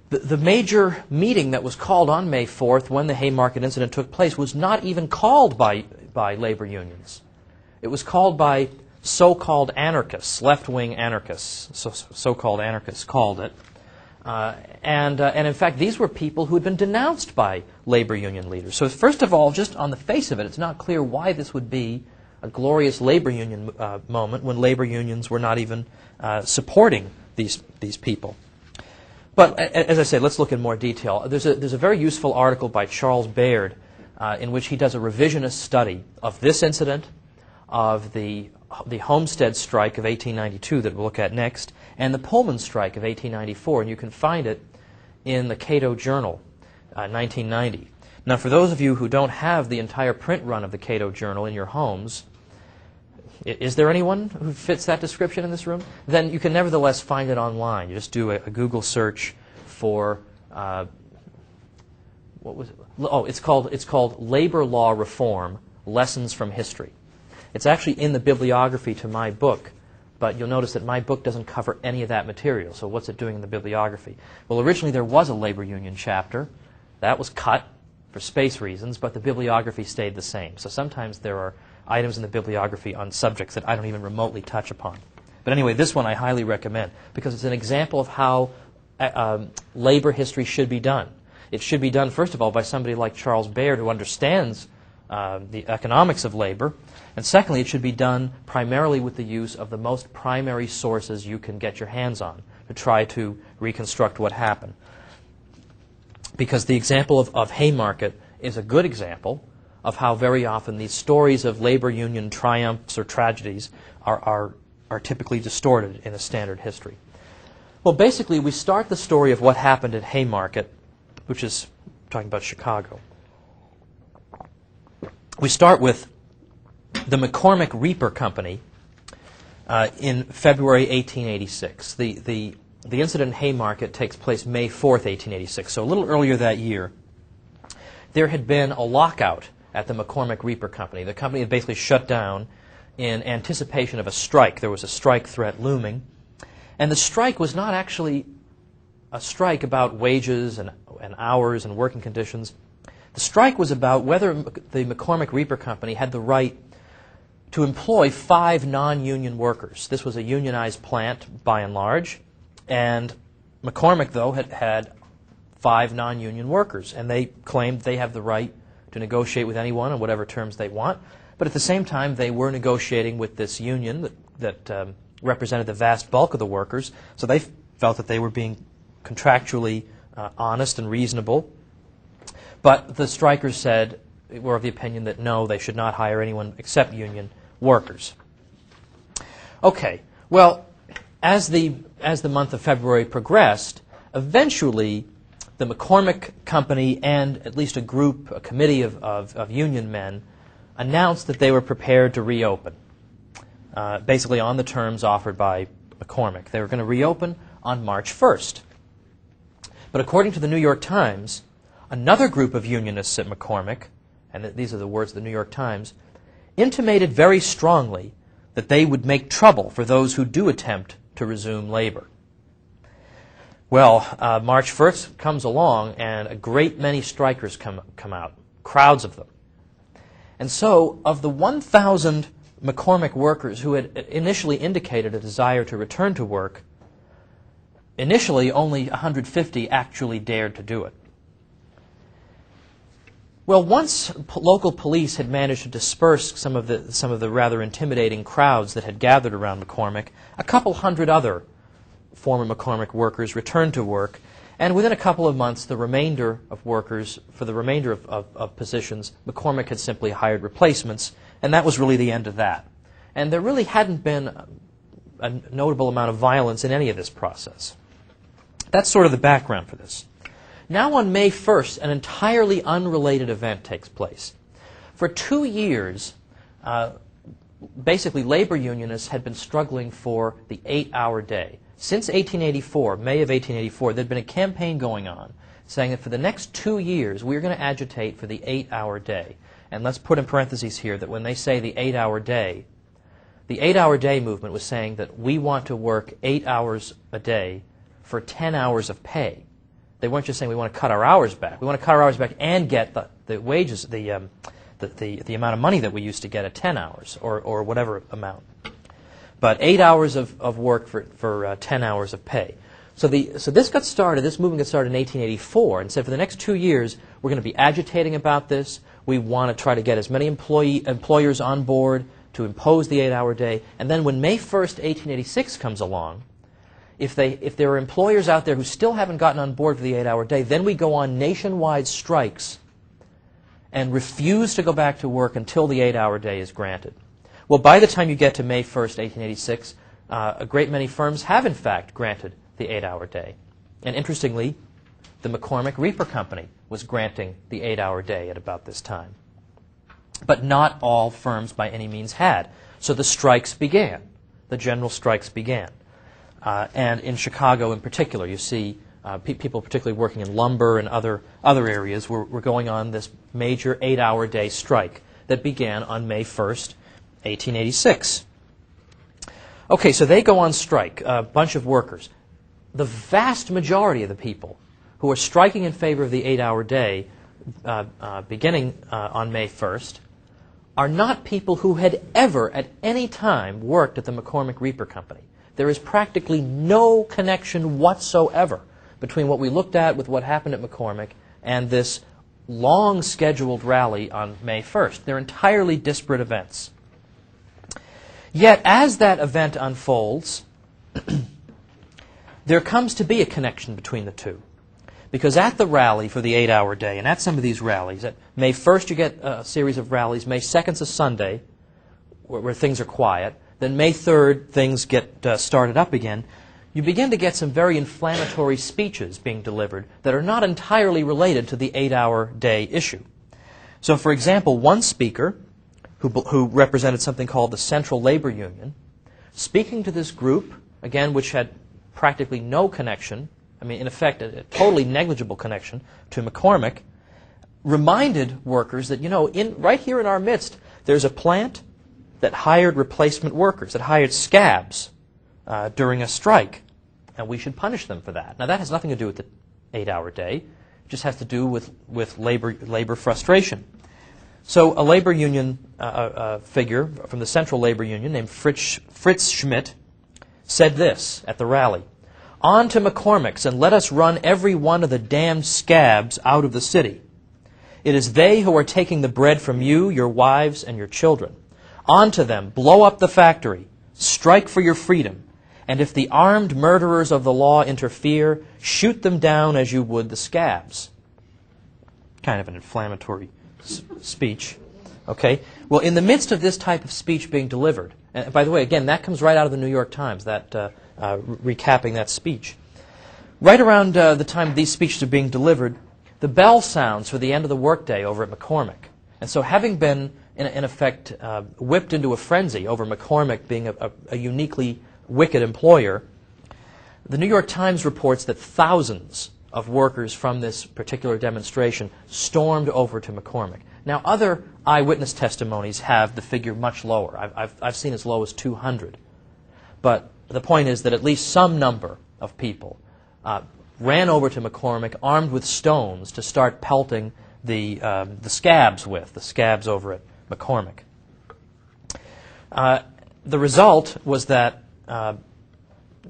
The major meeting that was called on May 4th when the Haymarket incident took place was not even called by labor unions. It was called by so-called anarchists, left-wing anarchists, so-called anarchists called it. And in fact, these were people who had been denounced by labor union leaders. So first of all, just on the face of it, it's not clear why this would be a glorious labor union moment when labor unions were not even supporting these people. But as I say, let's look in more detail. There's a very useful article by Charles Baird in which he does a revisionist study of this incident, of the Homestead strike of 1892 that we'll look at next, and the Pullman strike of 1894, and you can find it in the Cato Journal, 1990. Now, for those of you who don't have the entire print run of the Cato Journal in your homes, is there anyone who fits that description in this room? Then you can nevertheless find it online. You just do a Google search for, what was it? Oh, it's called Labor Law Reform, Lessons from History. It's actually in the bibliography to my book, but you'll notice that my book doesn't cover any of that material. So what's it doing in the bibliography? Well, originally there was a labor union chapter. That was cut for space reasons, but the bibliography stayed the same. So sometimes there are items in the bibliography on subjects that I don't even remotely touch upon. But anyway, this one I highly recommend because it's an example of how labor history should be done. It should be done, first of all, by somebody like Charles Baird who understands the economics of labor. And secondly, it should be done primarily with the use of the most primary sources you can get your hands on to try to reconstruct what happened. Because the example of Haymarket is a good example of how very often these stories of labor union triumphs or tragedies are typically distorted in a standard history. Well, basically, we start the story of what happened at Haymarket, which is talking about Chicago. We start with the McCormick Reaper Company in February 1886. The incident in Haymarket takes place May 4th, 1886, so a little earlier that year. There had been a lockout at the McCormick Reaper Company. The company had basically shut down in anticipation of a strike. There was a strike threat looming. And the strike was not actually a strike about wages and hours and working conditions. The strike was about whether the McCormick Reaper Company had the right to employ 5 non-union workers. This was a unionized plant by and large, and McCormick, though, had 5 non-union workers, and they claimed they have the right to negotiate with anyone on whatever terms they want. But at the same time, they were negotiating with this union that represented the vast bulk of the workers, so they felt that they were being contractually honest and reasonable. But the strikers were of the opinion that no, they should not hire anyone except union workers. Okay, well, as the month of February progressed, eventually the McCormick Company and at least a committee of union men announced that they were prepared to reopen, basically on the terms offered by McCormick. They were going to reopen on March 1st. But according to the New York Times, another group of unionists at McCormick, and these are the words of the New York Times, intimated very strongly that they would make trouble for those who do attempt to resume labor. Well, March 1st comes along, and a great many strikers come out, crowds of them. And so, of the 1,000 McCormick workers who had initially indicated a desire to return to work, initially only 150 actually dared to do it. Well, once local police had managed to disperse some of the rather intimidating crowds that had gathered around McCormick, a couple hundred other former McCormick workers returned to work, and within a couple of months, the remainder of workers, for the remainder of positions, McCormick had simply hired replacements, and that was really the end of that. And there really hadn't been a notable amount of violence in any of this process. That's sort of the background for this. Now on May 1st, an entirely unrelated event takes place. For 2 years, basically labor unionists had been struggling for the 8-hour day. Since 1884, May of 1884, there had been a campaign going on saying that for the next 2 years, we're going to agitate for the 8-hour day. And let's put in parentheses here that when they say the 8-hour day movement was saying that we want to work 8 hours a day for 10 hours of pay. They weren't just saying we want to cut our hours back. We want to cut our hours back and get the wages, the amount of money that we used to get at 10 hours or whatever amount. But 8 hours of work for 10 hours of pay. So this movement got started in 1884 and said for the next 2 years we're going to be agitating about this. We want to try to get as many employers on board to impose the 8-hour day. And then when May 1st, 1886 comes along, if there are employers out there who still haven't gotten on board for the 8-hour day, then we go on nationwide strikes and refuse to go back to work until the 8-hour day is granted. Well, by the time you get to May 1st, 1886, a great many firms have in fact granted the 8-hour day. And interestingly, the McCormick Reaper Company was granting the 8-hour day at about this time. But not all firms by any means had. So the strikes began. The general strikes began. And in Chicago in particular, you see people particularly working in lumber and other areas were going on this major 8-hour day strike that began on May 1st, 1886. Okay, so they go on strike, a bunch of workers. The vast majority of the people who are striking in favor of the 8-hour day beginning on May 1st are not people who had ever at any time worked at the McCormick Reaper Company. There is practically no connection whatsoever between what we looked at with what happened at McCormick and this long scheduled rally on May 1st. They're entirely disparate events. Yet as that event unfolds, there comes to be a connection between the two. Because at the rally for the 8-hour day, and at some of these rallies, at May 1st you get a series of rallies, May 2nd's a Sunday where things are quiet, then May 3rd things get started up again, you begin to get some very inflammatory speeches being delivered that are not entirely related to the 8-hour day issue. So for example, one speaker who represented something called the Central Labor Union, speaking to this group, again, which had practically no connection, I mean, in effect, a totally negligible connection to McCormick, reminded workers that, right here in our midst, there's a plant that hired replacement workers, that hired scabs during a strike, and we should punish them for that. Now, that has nothing to do with the 8-hour day. It just has to do with labor frustration. So a labor union figure from the Central Labor Union named Fritz Schmidt said this at the rally: "On to McCormick's and let us run every one of the damned scabs out of the city. It is they who are taking the bread from you, your wives, and your children. On to them, blow up the factory, strike for your freedom, and if the armed murderers of the law interfere, shoot them down as you would the scabs." Kind of an inflammatory speech. Okay? Well, in the midst of this type of speech being delivered, and by the way, again, that comes right out of the New York Times, that recapping that speech. Right around the time these speeches are being delivered, the bell sounds for the end of the workday over at McCormick. And so having been, in effect, whipped into a frenzy over McCormick being a uniquely wicked employer, the New York Times reports that thousands of workers from this particular demonstration stormed over to McCormick. Now, other eyewitness testimonies have the figure much lower. I've seen as low as 200. But the point is that at least some number of people ran over to McCormick armed with stones to start pelting the scabs over at McCormick. The result was that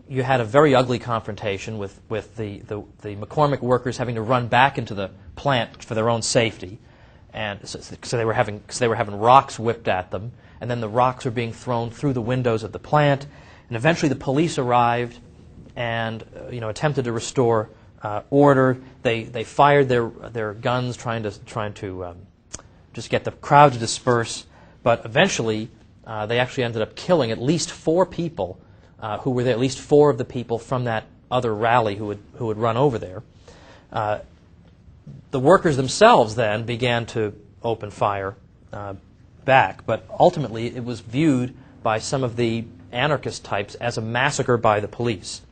you had a very ugly confrontation with the McCormick workers having to run back into the plant for their own safety, and so they were having rocks whipped at them, and then the rocks were being thrown through the windows of the plant, and eventually the police arrived and attempted to restore order. They fired their guns trying to just get the crowd to disperse, but eventually they actually ended up killing at least 4 people who were there, at least 4 of the people from that other rally who had run over there. The workers themselves then began to open fire back, but ultimately it was viewed by some of the anarchist types as a massacre by the police.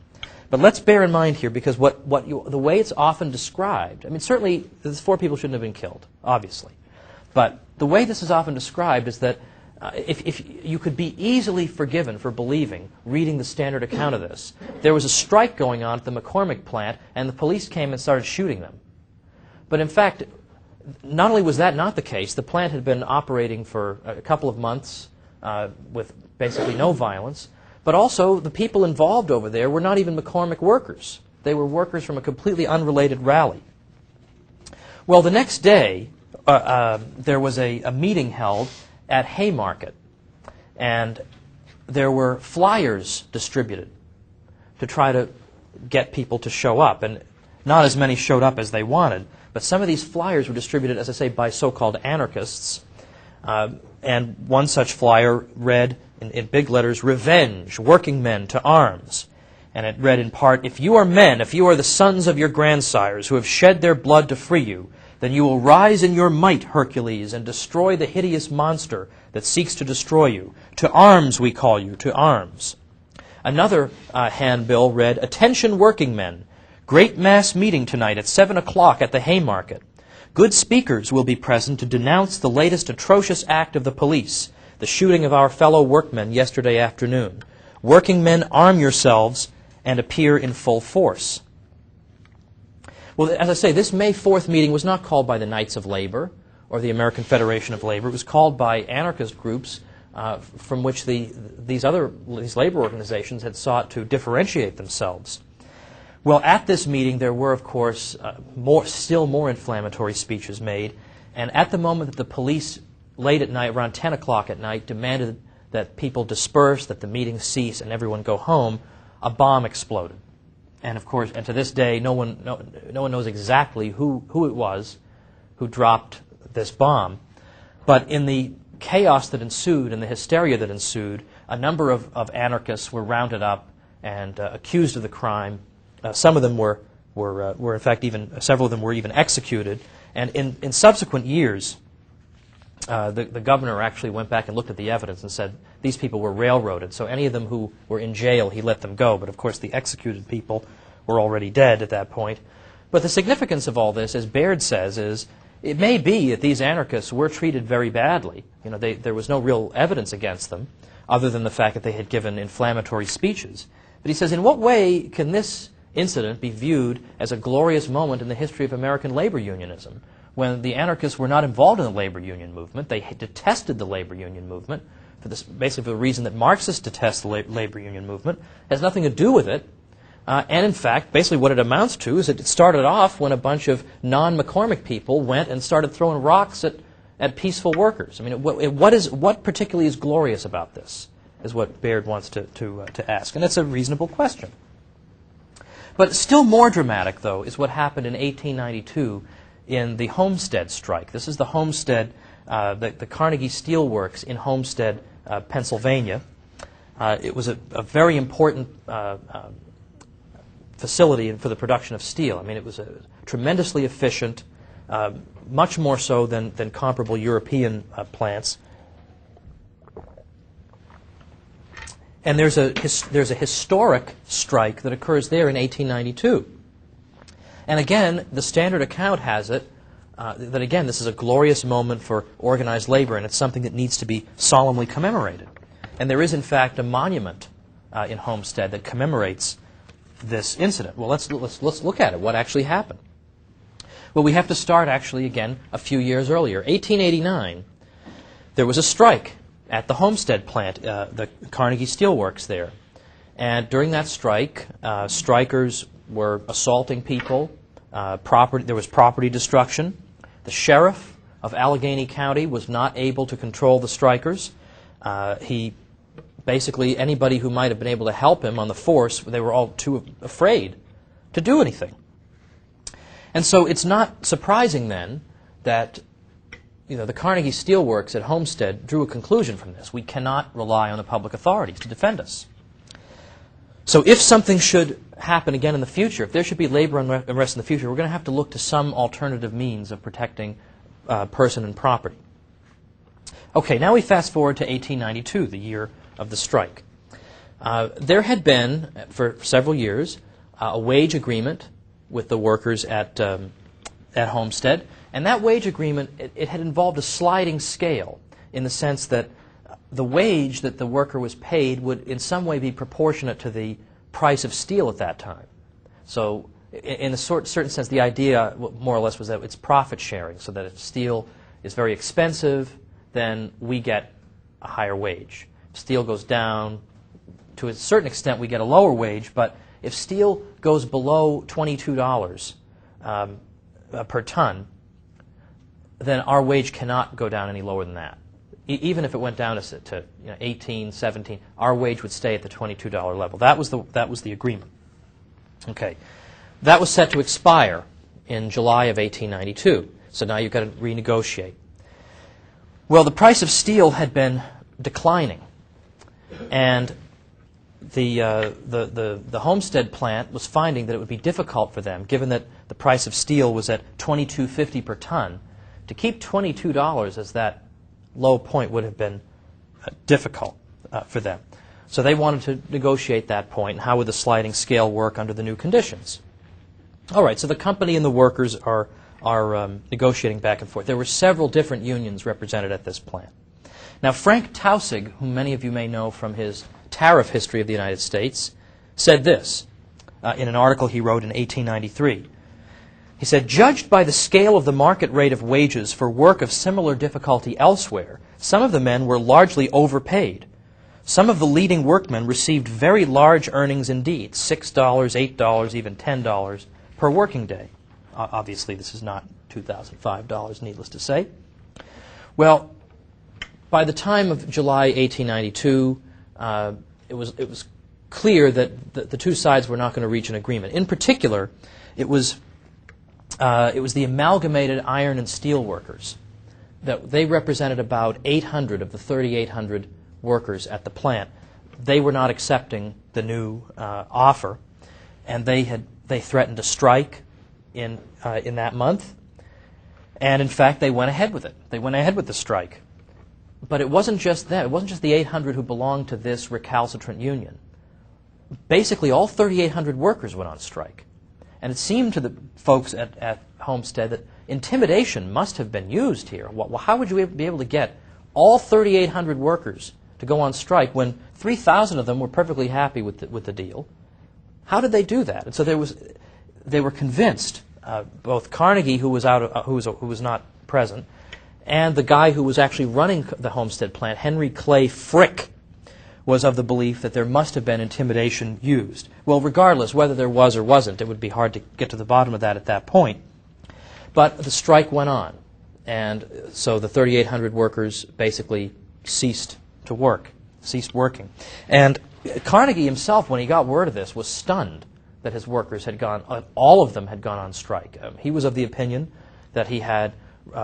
But let's bear in mind here, because the way it's often described, I mean, certainly these 4 people shouldn't have been killed, obviously, but the way this is often described is that if you could be easily forgiven for believing, reading the standard account of this, there was a strike going on at the McCormick plant, and the police came and started shooting them. But in fact, not only was that not the case, the plant had been operating for a couple of months with basically no violence, but also the people involved over there were not even McCormick workers. They were workers from a completely unrelated rally. Well, the next day, there was a meeting held at Haymarket, and there were flyers distributed to try to get people to show up, and not as many showed up as they wanted, but some of these flyers were distributed, as I say, by so-called anarchists, and one such flyer read in big letters, "Revenge, working men to arms," and it read in part, "If you are men, if you are the sons of your grandsires who have shed their blood to free you, then you will rise in your might, Hercules, and destroy the hideous monster that seeks to destroy you. To arms, we call you, to arms." Another handbill read, "Attention working men, great mass meeting tonight at 7 o'clock at the Haymarket. Good speakers will be present to denounce the latest atrocious act of the police, the shooting of our fellow workmen yesterday afternoon. Working men, arm yourselves and appear in full force." Well, as I say, this May 4th meeting was not called by the Knights of Labor or the American Federation of Labor. It was called by anarchist groups from which these labor organizations had sought to differentiate themselves. Well, at this meeting, there were, of course, still more inflammatory speeches made, and at the moment that the police, late at night, around 10 o'clock at night, demanded that people disperse, that the meeting cease, and everyone go home, a bomb exploded. And of course, and to this day, no one knows exactly who it was who dropped this bomb. But in the chaos that ensued and the hysteria that ensued, a number of anarchists were rounded up and accused of the crime. Some of them were in fact several of them were even executed. And in subsequent years, the governor actually went back and looked at the evidence and said these people were railroaded. So any of them who were in jail, he let them go. But of course, the executed people were already dead at that point. But the significance of all this, as Baird says, is it may be that these anarchists were treated very badly. You know, there was no real evidence against them, other than the fact that they had given inflammatory speeches. But he says, in what way can this incident be viewed as a glorious moment in the history of American labor unionism, when the anarchists were not involved in the labor union movement? They detested the labor union movement, basically for the reason that Marxists detest the labor union movement. It has nothing to do with it. And in fact, basically what it amounts to is that it started off when a bunch of non-McCormick people went and started throwing rocks at peaceful workers. I mean, what particularly is glorious about this, is what Baird wants to ask. And that's a reasonable question. But still more dramatic, though, is what happened in 1892 in the Homestead strike. This is the Homestead, the Carnegie Steel Works in Homestead, Pennsylvania. It was a very important facility for the production of steel. I mean, it was tremendously efficient, much more so than comparable European plants. And there's a historic strike that occurs there in 1892. And again, the Standard account has it that, again, this is a glorious moment for organized labor, and it's something that needs to be solemnly commemorated. And there is, in fact, a monument in Homestead that commemorates this incident. Well, let's look at it. What actually happened? Well, we have to start, actually, again, a few years earlier. 1889, there was a strike at the Homestead plant, the Carnegie Steel Works there. And during that strike, strikers were assaulting people. There was property destruction. The sheriff of Allegheny County was not able to control the strikers. Basically, anybody who might have been able to help him on the force, they were all too afraid to do anything. And so it's not surprising then that the Carnegie Steel Works at Homestead drew a conclusion from this. We cannot rely on the public authorities to defend us. So if something should happen again in the future, if there should be labor unrest in the future, we're going to have to look to some alternative means of protecting person and property. Okay, now we fast forward to 1892, the year of the strike. There had been, for several years, a wage agreement with the workers at Homestead, and that wage agreement, it had involved a sliding scale in the sense that the wage that the worker was paid would in some way be proportionate to the price of steel at that time. So in a certain sense, the idea more or less was that it's profit sharing, so that if steel is very expensive, then we get a higher wage. If steel goes down, to a certain extent we get a lower wage, but if steel goes below $22 per ton, then our wage cannot go down any lower than that. Even if it went down to 18, 17, our wage would stay at the $22 level. That was the agreement. Okay, that was set to expire in July of 1892. So now you've got to renegotiate. Well, the price of steel had been declining, and the Homestead plant was finding that it would be difficult for them, given that the price of steel was at $22.50 per ton. To keep $22 as that low point would have been difficult for them. So they wanted to negotiate that point, and how would the sliding scale work under the new conditions? All right, so the company and the workers are negotiating back and forth. There were several different unions represented at this plant. Now, Frank Taussig, whom many of you may know from his tariff history of the United States, said this in an article he wrote in 1893. He said, "Judged by the scale of the market rate of wages for work of similar difficulty elsewhere, some of the men were largely overpaid. Some of the leading workmen received very large earnings indeed, $6, $8, even $10 per working day." Obviously, this is not $2,005, needless to say. Well, by the time of July 1892, it was clear that the two sides were not going to reach an agreement. In particular, it was the Amalgamated Iron and Steel Workers. That they represented about 800 of the 3,800 workers at the plant. They were not accepting the new offer, and they threatened to strike in that month. And in fact, they went ahead with it. They went ahead with the strike. But it wasn't just them. It wasn't just the 800 who belonged to this recalcitrant union. Basically, all 3,800 workers went on strike. And it seemed to the folks at Homestead that intimidation must have been used here. Well, how would you be able to get all 3,800 workers to go on strike when 3,000 of them were perfectly happy with the deal? How did they do that? And so they were convinced, both Carnegie, who was not present, and the guy who was actually running the Homestead plant, Henry Clay Frick, was of the belief that there must have been intimidation used. Well, regardless, whether there was or wasn't, it would be hard to get to the bottom of that at that point. But the strike went on, and so the 3,800 workers basically ceased working. And Carnegie himself, when he got word of this, was stunned that his workers had all of them had gone on strike. He was of the opinion that he had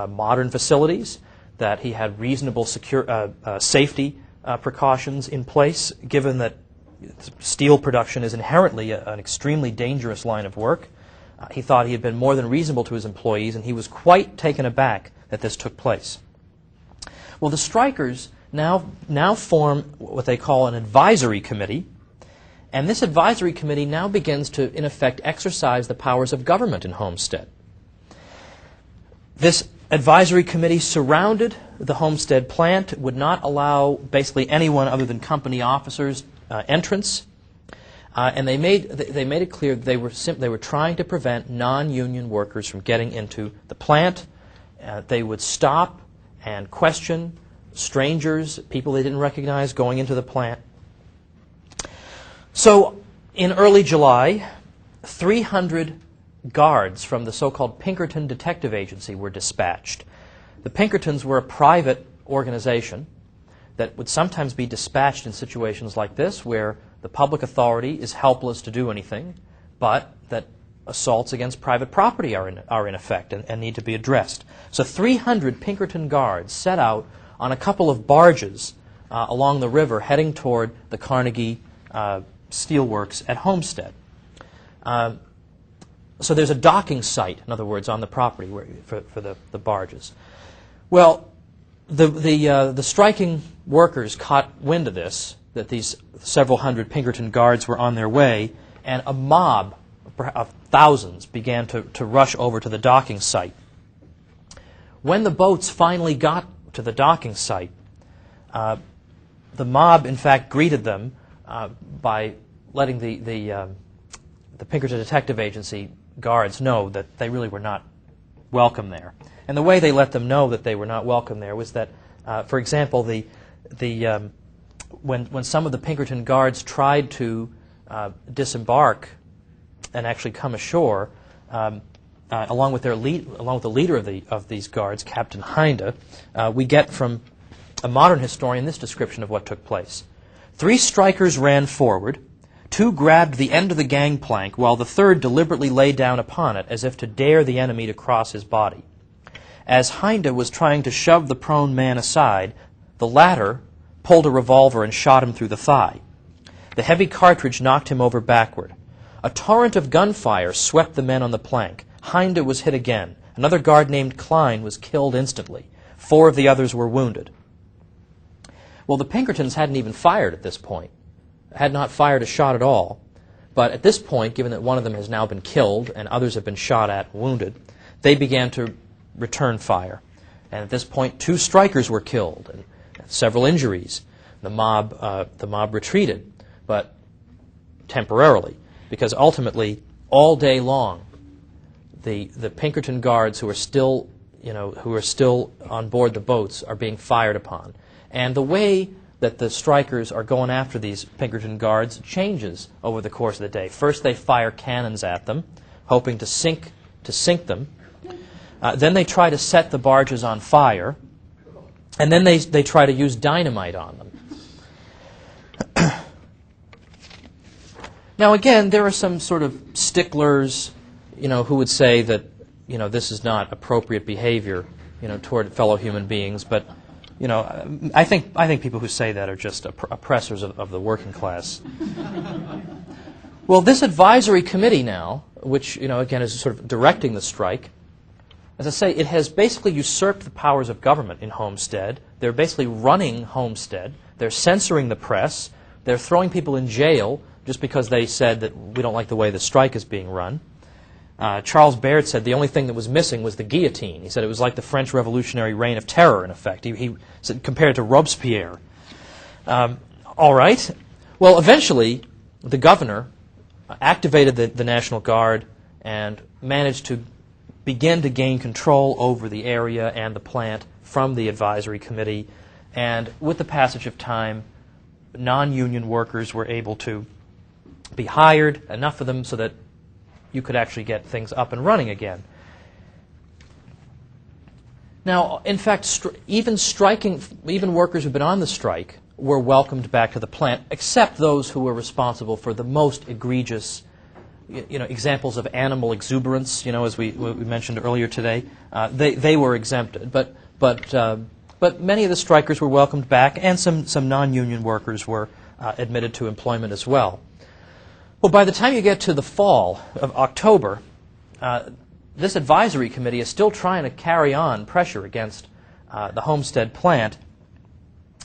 modern facilities, that he had reasonable safety precautions in place, given that steel production is inherently an extremely dangerous line of work. He thought he had been more than reasonable to his employees, and he was quite taken aback that this took place. Well, the strikers now form what they call an advisory committee, and this advisory committee now begins to, in effect, exercise the powers of government in Homestead. This advisory committee surrounded the Homestead plant, would not allow basically anyone other than company officers entrance, and they made it clear that they were trying to prevent non-union workers from getting into the plant. They would stop and question strangers, people they didn't recognize, going into the plant. So in early July, 300 guards from the so-called Pinkerton Detective Agency were dispatched. The Pinkertons were a private organization that would sometimes be dispatched in situations like this, where the public authority is helpless to do anything, but that assaults against private property are in effect and need to be addressed. So 300 Pinkerton guards set out on a couple of barges along the river heading toward the Carnegie Steelworks at Homestead. So there's a docking site, in other words, on the property for the barges. Well, the striking workers caught wind of this, that these several hundred Pinkerton guards were on their way, and a mob of thousands began to rush over to the docking site. When the boats finally got to the docking site, the mob, in fact, greeted them by letting the Pinkerton Detective Agency guards know that they really were not welcome there. And the way they let them know that they were not welcome there was that, for example, when some of the Pinkerton guards tried to disembark and actually come ashore, along with the leader of these guards, Captain Hinde, we get from a modern historian this description of what took place. 3 strikers ran forward, 2 grabbed the end of the gangplank, while the 3rd deliberately lay down upon it as if to dare the enemy to cross his body. As Hinde was trying to shove the prone man aside, the latter pulled a revolver and shot him through the thigh. The heavy cartridge knocked him over backward. A torrent of gunfire swept the men on the plank. Hinde was hit again. Another guard named Klein was killed instantly. 4 of the others were wounded. Well, the Pinkertons hadn't even fired at this point, had not fired a shot at all. But at this point, given that one of them has now been killed and others have been shot at and wounded, they began to return fire. And at this point, 2 strikers were killed and several injuries. The mob retreated, but temporarily, because ultimately, all day long, the Pinkerton guards who are still on board the boats are being fired upon. And the way that the strikers are going after these Pinkerton guards changes over the course of the day. First, they fire cannons at them, hoping to sink them. Then they try to set the barges on fire, and then they try to use dynamite on them. Now, again, there are some sort of sticklers, who would say that, this is not appropriate behavior, toward fellow human beings. But, I think people who say that are just oppressors of the working class. Well, this advisory committee now, which, again, is sort of directing the strike, as I say, it has basically usurped the powers of government in Homestead. They're basically running Homestead. They're censoring the press. They're throwing people in jail just because they said that we don't like the way the strike is being run. Charles Baird said the only thing that was missing was the guillotine. He said it was like the French Revolutionary Reign of Terror, in effect. He said, compared it to Robespierre. All right. Well, eventually, the governor activated the National Guard and managed to begin to gain control over the area and the plant from the advisory committee. And with the passage of time, non-union workers were able to be hired, enough of them so that you could actually get things up and running again. Now, in fact, even workers who've been on the strike were welcomed back to the plant, except those who were responsible for the most egregious, examples of animal exuberance. As we mentioned earlier today, they were exempted. But many of the strikers were welcomed back, and some non-union workers were admitted to employment as well. Well, by the time you get to the fall of October, this advisory committee is still trying to carry on pressure against the Homestead plant,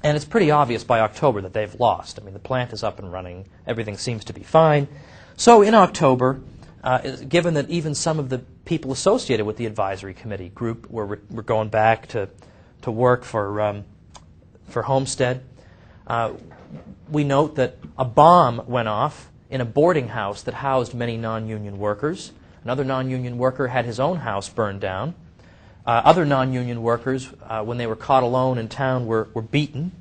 and it's pretty obvious by October that they've lost. I mean, the plant is up and running. Everything seems to be fine. So in October, given that even some of the people associated with the advisory committee group were going back to work for Homestead, we note that a bomb went off in a boarding house that housed many non-union workers. Another non-union worker had his own house burned down. Other non-union workers, when they were caught alone in town, were beaten.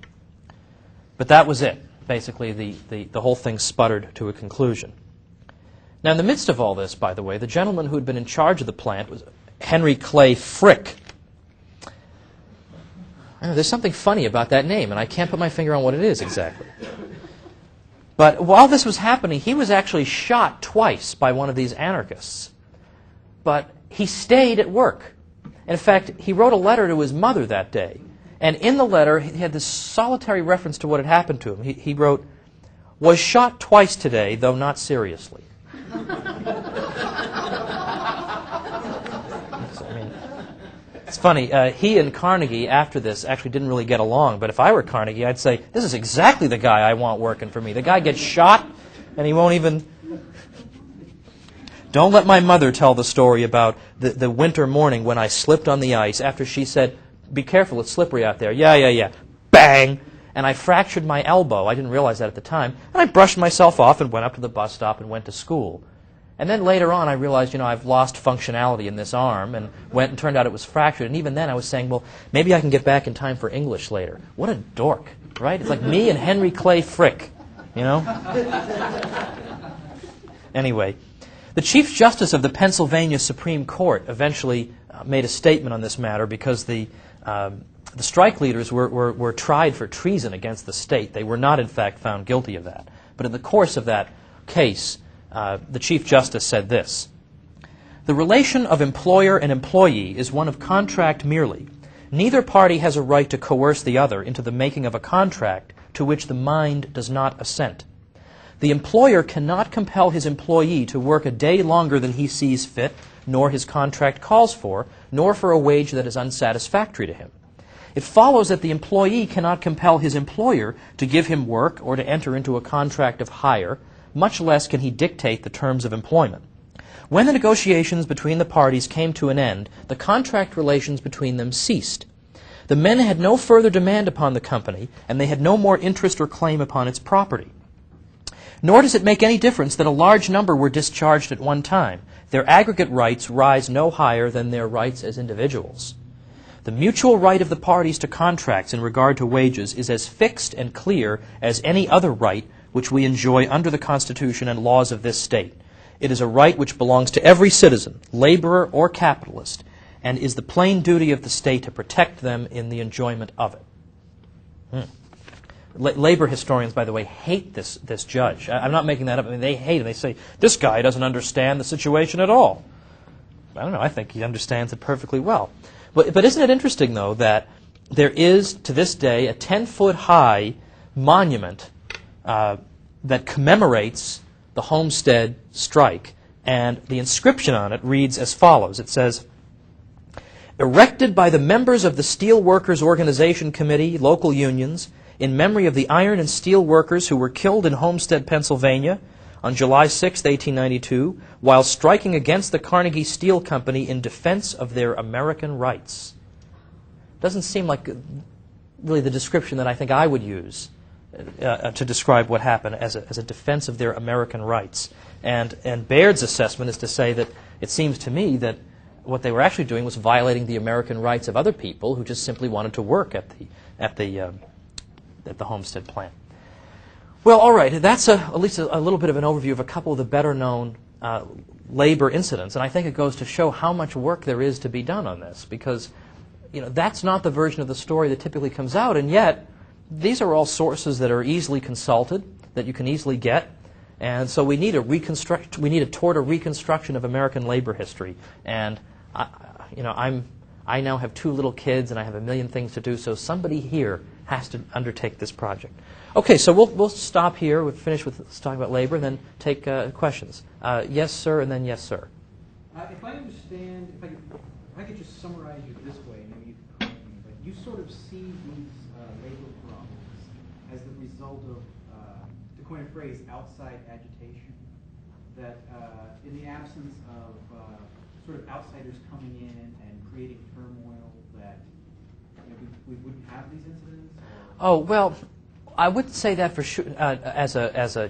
But that was it. Basically, the whole thing sputtered to a conclusion. Now, in the midst of all this, by the way, the gentleman who had been in charge of the plant was Henry Clay Frick. I know, there's something funny about that name, and I can't put my finger on what it is exactly. But while this was happening, he was actually shot twice by one of these anarchists. But he stayed at work. And in fact, he wrote a letter to his mother that day. And in the letter, he had this solitary reference to what had happened to him. He wrote, "Was shot twice today, though not seriously." It's funny, he and Carnegie, after this, actually didn't really get along. But if I were Carnegie, I'd say, this is exactly the guy I want working for me. The guy gets shot, and he won't even... Don't let my mother tell the story about the winter morning when I slipped on the ice after she said, "Be careful, it's slippery out there." Yeah. Bang! And I fractured my elbow. I didn't realize that at the time. And I brushed myself off and went up to the bus stop and went to school. And then later on, I realized, I've lost functionality in this arm, and went and turned out it was fractured. And even then, I was saying, well, maybe I can get back in time for English later. What a dork, right? It's like me and Henry Clay Frick, Anyway, the Chief Justice of the Pennsylvania Supreme Court eventually made a statement on this matter because the strike leaders were tried for treason against the state. They were not, in fact, found guilty of that. But in the course of that case, the Chief Justice said this: "The relation of employer and employee is one of contract merely. Neither party has a right to coerce the other into the making of a contract to which the mind does not assent. The employer cannot compel his employee to work a day longer than he sees fit, nor his contract calls for, nor for a wage that is unsatisfactory to him. It follows that the employee cannot compel his employer to give him work or to enter into a contract of hire, much less can he dictate the terms of employment. When the negotiations between the parties came to an end, the contract relations between them ceased. The men had no further demand upon the company, and they had no more interest or claim upon its property. Nor does it make any difference that a large number were discharged at one time. Their aggregate rights rise no higher than their rights as individuals. The mutual right of the parties to contracts in regard to wages is as fixed and clear as any other right which we enjoy under the Constitution and laws of this state. It is a right which belongs to every citizen, laborer or capitalist, and is the plain duty of the state to protect them in the enjoyment of it." Labor historians, by the way, hate this judge. I'm not making that up. I mean, they hate him. They say, this guy doesn't understand the situation at all. I don't know. I think he understands it perfectly well. But isn't it interesting, though, that there is, to this day, a 10-foot-high monument that commemorates the Homestead strike, and the inscription on it reads as follows. It says, erected by the members of the Steel Workers Organization Committee, local unions, in memory of the iron and steel workers who were killed in Homestead, Pennsylvania, on July 6, 1892, while striking against the Carnegie Steel Company in defense of their American rights. Doesn't seem like really the description that I think I would use to describe what happened as a defense of their American rights. And Baird's assessment is to say that it seems to me that what they were actually doing was violating the American rights of other people who just simply wanted to work at the Homestead plant. Well, all right, that's at least a little bit of an overview of a couple of the better-known labor incidents, and I think it goes to show how much work there is to be done on this, because that's not the version of the story that typically comes out, and yet these are all sources that are easily consulted, that you can easily get, and so we need toward a reconstruction of American labor history, and I now have 2 little kids, and I have a million things to do, so somebody here has to undertake this project. Okay, so we'll stop here. We'll finish with talking about labor, and then take questions. Yes, sir, and then yes, sir. If I understand, if I could just summarize you this way, maybe you could correct me, but you sort of see these labor problems as the result of, to coin a phrase, outside agitation, that in the absence of sort of outsiders coming in and creating turmoil, that we wouldn't have these incidents? Or? Oh, well, I wouldn't say that for sure as a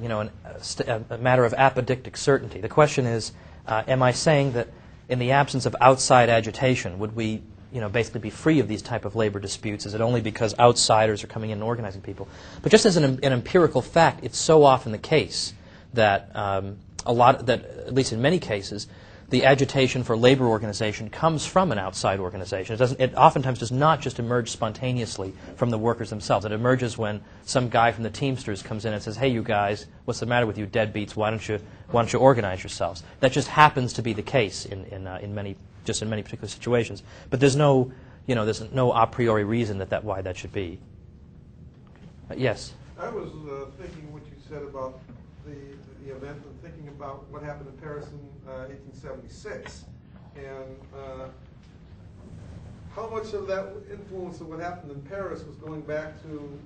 matter of apodictic certainty. The question is, am I saying that in the absence of outside agitation, would we basically be free of these type of labor disputes? Is it only because outsiders are coming in and organizing people? But just as an empirical fact, it's so often the case that at least in many cases, the agitation for labor organization comes from an outside organization. It oftentimes does not just emerge spontaneously from the workers themselves. It emerges when some guy from the Teamsters comes in and says, "Hey, you guys, what's the matter with you deadbeats? Why don't you organize yourselves?" That just happens to be the case in many particular situations. But there's no a priori reason why that should be. Yes. I was thinking what you said about the event and thinking about what happened in Paris in 1876, and how much of that influence of what happened in Paris was going back to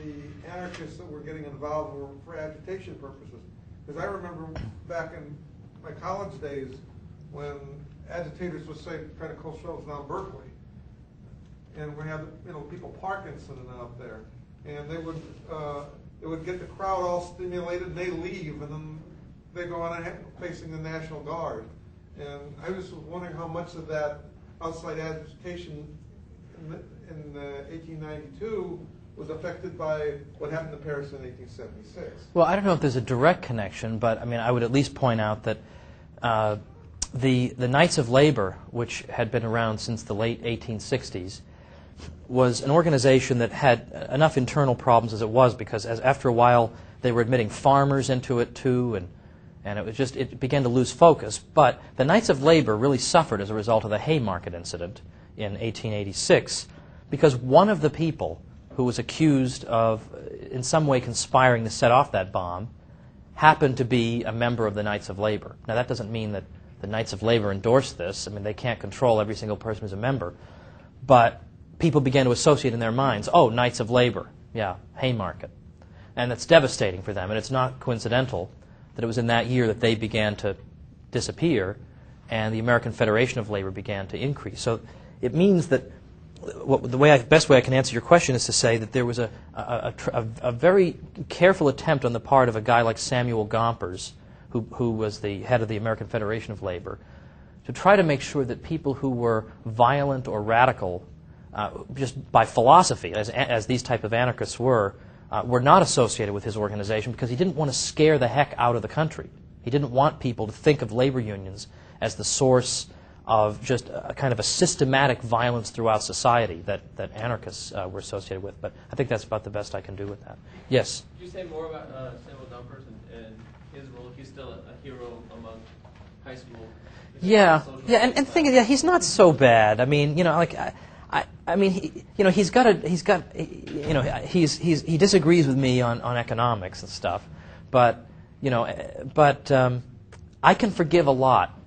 the anarchists that were getting involved for agitation purposes. Because I remember back in my college days when agitators would say trying to close shows down Berkeley, and we had people Parkinson and out there, and they would get the crowd all stimulated, and they leave, and then they go on facing the National Guard. And I was wondering how much of that outside agitation in 1892 was affected by what happened in Paris in 1876. Well, I don't know if there's a direct connection, but I would at least point out that the Knights of Labor, which had been around since the late 1860s, was an organization that had enough internal problems as it was, because after a while they were admitting farmers into it too, and it began to lose focus. But the Knights of Labor really suffered as a result of the Haymarket incident in 1886, because one of the people who was accused of in some way conspiring to set off that bomb happened to be a member of the Knights of Labor. Now, that doesn't mean that the Knights of Labor endorsed this. They can't control every single person who's a member. But people began to associate in their minds, oh, Knights of Labor, yeah, Haymarket. And that's devastating for them. And it's not coincidental that it was in that year that they began to disappear and the American Federation of Labor began to increase. So it means that the best way I can answer your question is to say that there was a very careful attempt on the part of a guy like Samuel Gompers, who was the head of the American Federation of Labor, to try to make sure that people who were violent or radical, just by philosophy, as these type of anarchists were not associated with his organization, because he didn't want to scare the heck out of the country. He didn't want people to think of labor unions as the source of just a kind of a systematic violence throughout society that anarchists were associated with. But I think that's about the best I can do with that. Yes? Could you say more about Samuel Gompers and his role? He's still a hero among high school. Yeah, and think, he's not so bad. He disagrees with me on economics and stuff, but I can forgive a lot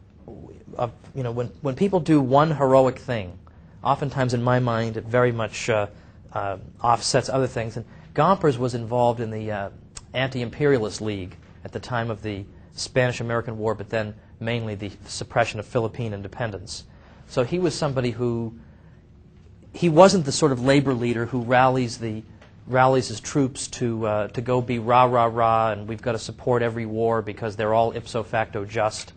when people do one heroic thing, oftentimes in my mind it very much offsets other things. And Gompers was involved in the Anti-Imperialist League at the time of the Spanish-American War, but then mainly the suppression of Philippine independence. So he was somebody he wasn't the sort of labor leader who rallies his troops to go be rah, rah, rah, and we've got to support every war because they're all ipso facto just.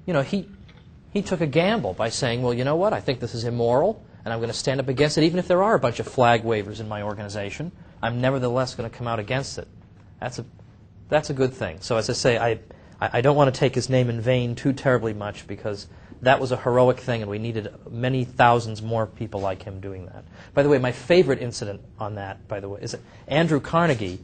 He took a gamble by saying, well, you know what, I think this is immoral, and I'm going to stand up against it, even if there are a bunch of flag wavers in my organization. I'm nevertheless going to come out against it. That's a good thing. So as I say, I don't want to take his name in vain too terribly much, because that was a heroic thing, and we needed many thousands more people like him doing that. By the way, my favorite incident on that, by the way, is that Andrew Carnegie,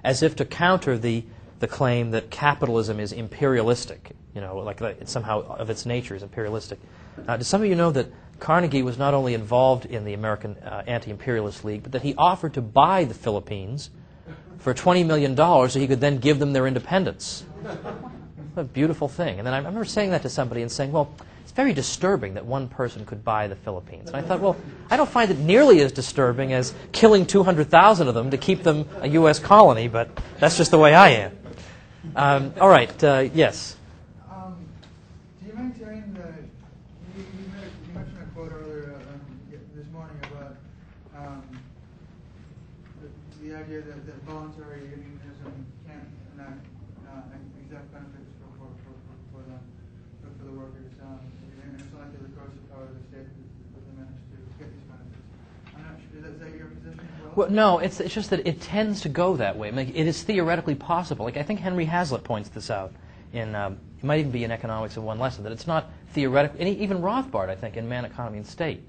as if to counter the claim that capitalism is imperialistic, like it somehow of its nature is imperialistic. Did some of you know that Carnegie was not only involved in the American Anti-Imperialist League, but that he offered to buy the Philippines for $20 million so he could then give them their independence? What a beautiful thing. And then I remember saying that to somebody and saying, well, it's very disturbing that one person could buy the Philippines. And I thought, well, I don't find it nearly as disturbing as killing 200,000 of them to keep them a U.S. colony, but that's just the way I am. All right, yes. Do you mind sharing you mentioned a quote earlier this morning about the idea that voluntary unionism can't enact exact benefits for the workers, and it's only through the coercive power of the state that they manage to get these benefits. I'm not sure, is that your position as well? Well, no, it's just that it tends to go that way. I mean, it is theoretically possible. Like I think Henry Hazlitt points this out in it might even be in Economics of One Lesson, that it's not theoretical. And even Rothbard, I think, in Man, Economy, and State.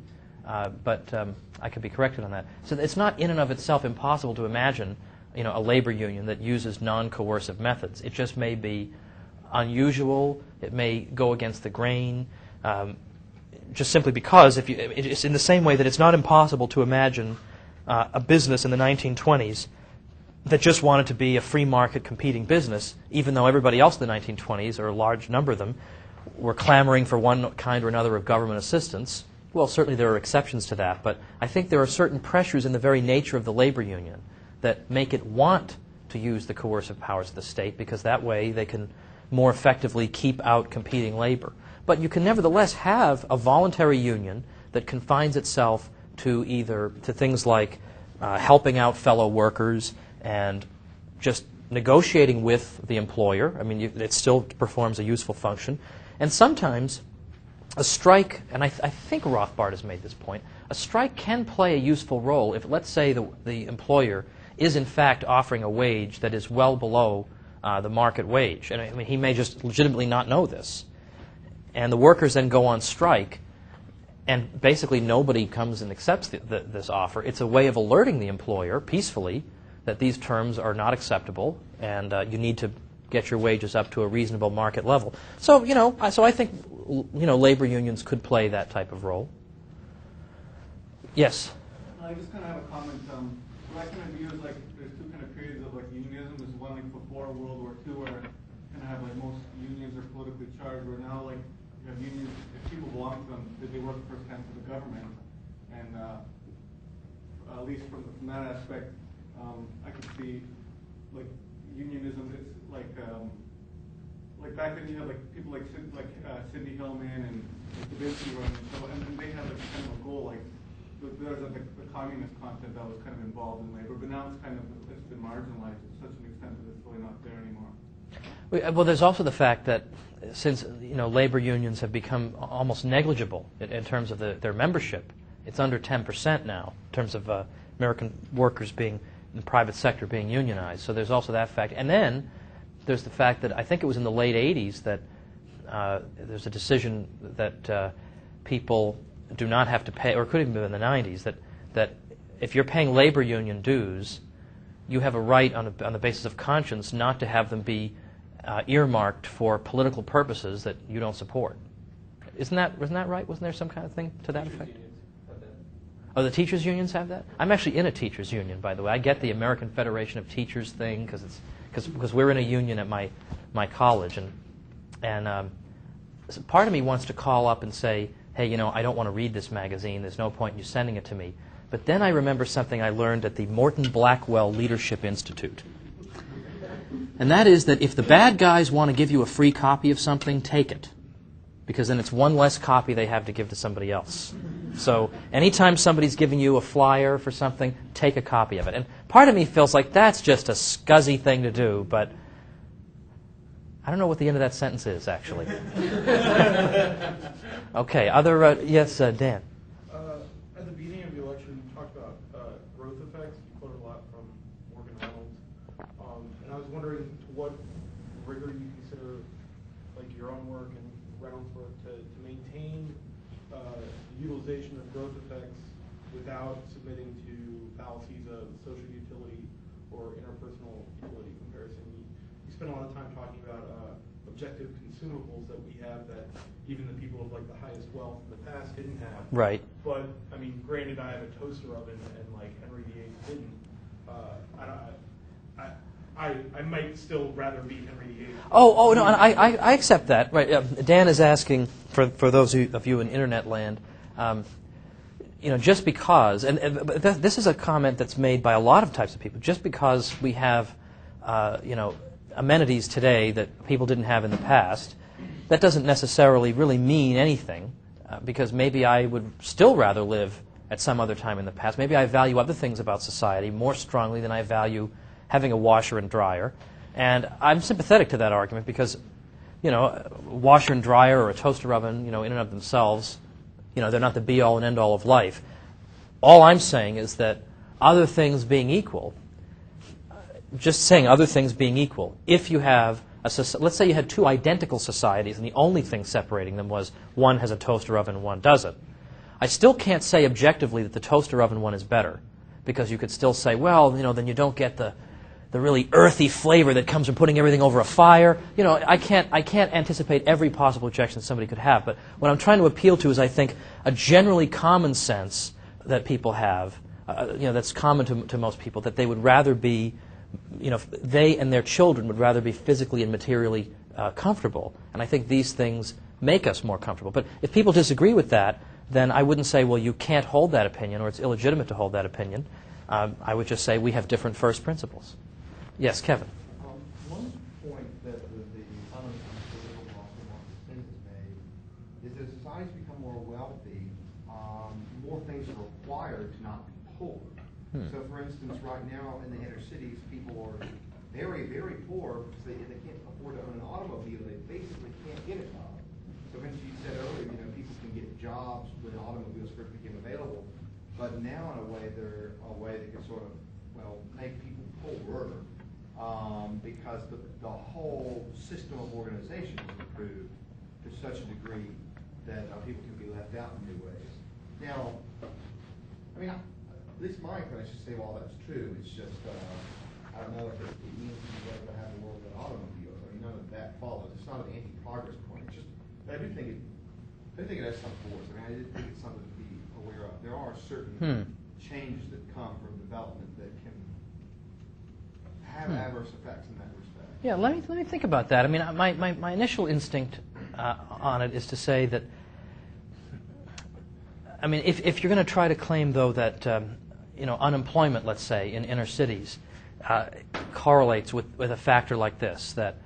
But I could be corrected on that. So it's not in and of itself impossible to imagine, a labor union that uses non-coercive methods. It just may be unusual. It may go against the grain. Just simply because it's in the same way that it's not impossible to imagine a business in the 1920s that just wanted to be a free market competing business, even though everybody else in the 1920s, or a large number of them, were clamoring for one kind or another of government assistance. Well, certainly there are exceptions to that, but I think there are certain pressures in the very nature of the labor union that make it want to use the coercive powers of the state, because that way they can more effectively keep out competing labor. But you can nevertheless have a voluntary union that confines itself to things like helping out fellow workers and just negotiating with the employer. I mean, it still performs a useful function. And sometimes a strike, and I think Rothbard has made this point, a strike can play a useful role if, let's say, the employer is in fact offering a wage that is well below the market wage. And I mean, he may just legitimately not know this. And the workers then go on strike, and basically nobody comes and accepts this offer. It's a way of alerting the employer peacefully that these terms are not acceptable, and you need to get your wages up to a reasonable market level. So, so I think, labor unions could play that type of role. Yes? I just kind of have a comment. What I kind of view is like there's two kind of periods of like unionism. There's one like before World War II where kind of have like most unions are politically charged, where now like you have unions, if people belong to them, they work firsthand for the government. And at least from that aspect, I could see like unionism. It's like back then you had like people like Cindy Hillman and Da Vinci running, and they had like kind of a goal like there's like the communist content that was kind of involved in labor, but now it's been marginalized to such an extent that it's really not there anymore. Well, there's also the fact that since labor unions have become almost negligible in terms of their membership, it's under 10% now in terms of American workers being in the private sector being unionized. So there's also that fact. And then there's the fact that I think it was in the late 80s that there's a decision that people do not have to pay, or it could even be in the 90s, that if you're paying labor union dues, you have a right on the basis of conscience not to have them be earmarked for political purposes that you don't support. Wasn't that right? Wasn't there some kind of thing to that effect? Oh, the teachers' unions have that? I'm actually in a teachers' union, by the way. I get the American Federation of Teachers thing because we're in a union at my college, and part of me wants to call up and say, hey, you know, I don't want to read this magazine. There's no point in you sending it to me. But then I remember something I learned at the Morton Blackwell Leadership Institute. And that is that if the bad guys want to give you a free copy of something, take it. Because then it's one less copy they have to give to somebody else. So anytime somebody's giving you a flyer for something, take a copy of it. And part of me feels like that's just a scuzzy thing to do, but I don't know what the end of that sentence is, actually. Okay, yes, Dan. At the beginning of the election, you talked about growth effects. You quoted a lot from Morgan Reynolds. And I was wondering to what rigor you consider like your own work and Reynolds' work to maintain the utilization of growth effects without submitting to fallacies of social utility or interpersonal utility comparison. You spend a lot of time talking about objective consumables that we have that even the people of like the highest wealth in the past didn't have. Right. But I mean, granted, I have a toaster oven, and like Henry VIII didn't. I might still rather be Henry VIII. Oh no, and I accept that. Right. Dan is asking for those of you in internet land. You know, just because, and this is a comment that's made by a lot of types of people. Just because we have, you know, amenities today that people didn't have in the past, that doesn't necessarily really mean anything, because maybe I would still rather live at some other time in the past. Maybe I value other things about society more strongly than I value having a washer and dryer. And I'm sympathetic to that argument because, you know, a washer and dryer or a toaster oven, you know, in and of themselves, you know, they're not the be-all and end-all of life. All I'm saying is that other things being equal, just saying other things being equal, if you have let's say you had two identical societies and the only thing separating them was one has a toaster oven and one doesn't, I still can't say objectively that the toaster oven one is better, because you could still say, well, you know, then you don't get the really earthy flavor that comes from putting everything over a fire. You know, I can't anticipate every possible objection somebody could have, but what I'm trying to appeal to is, I think, a generally common sense that people have, you know, that's common to most people, that they would rather be, you know, they and their children would rather be physically and materially comfortable. And I think these things make us more comfortable. But if people disagree with that, then I wouldn't say, well, you can't hold that opinion or it's illegitimate to hold that opinion. I would just say we have different first principles. Yes, Kevin. One point that the economist and political philosopher Marcus Singh has made is that as societies become more wealthy, more things are required to not be poor. So, for instance, right now in the inner cities, people are very, very poor because they can't afford to own an automobile. They basically can't get a job. So, when you said earlier, you know, people can get jobs when automobiles first became available, but now in a way they're a way that can sort of, well, make people poorer because the whole system of organization has improved to such a degree that people can be left out in new ways. Now, I mean, at least my inclination to say, well, that's true. It's just, I don't know if it means we're going to have a world without automobiles. I mean, none of that follows. It's not an anti-progress point. It's just, I do think it has some force. I mean, I do think it's something to be aware of. There are certain changes that come from development that can have adverse effects in that respect. Yeah, let me think about that. I mean, my initial instinct on it is to say that, I mean, if you're going to try to claim, though, that you know, unemployment, let's say, in inner cities correlates with a factor like this, that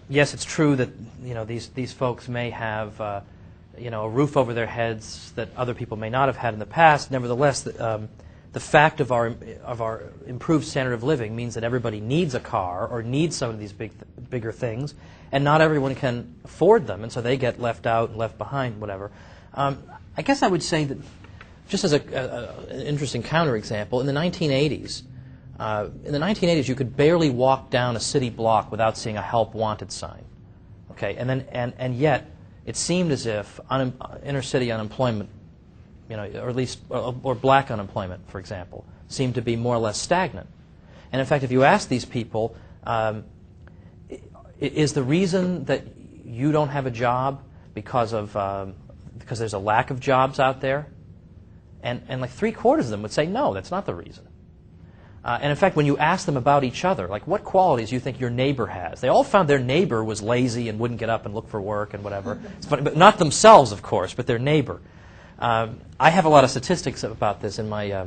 yes, it's true that, you know, these folks may have you know, a roof over their heads that other people may not have had in the past. Nevertheless, the fact of our improved standard of living means that everybody needs a car or needs some of these bigger things, and not everyone can afford them, and so they get left out and left behind, whatever. I guess I would say that, just as an interesting counterexample, in the 1980s, you could barely walk down a city block without seeing a help wanted sign. Okay, and yet it seemed as if inner city unemployment, you know, or at least or black unemployment, for example, seemed to be more or less stagnant. And in fact, if you ask these people, is the reason that you don't have a job because there's a lack of jobs out there? And like 3/4 of them would say, no, that's not the reason. And in fact, when you ask them about each other, like what qualities you think your neighbor has, they all found their neighbor was lazy and wouldn't get up and look for work and whatever. It's funny, but not themselves, of course, but their neighbor. I have a lot of statistics about this in my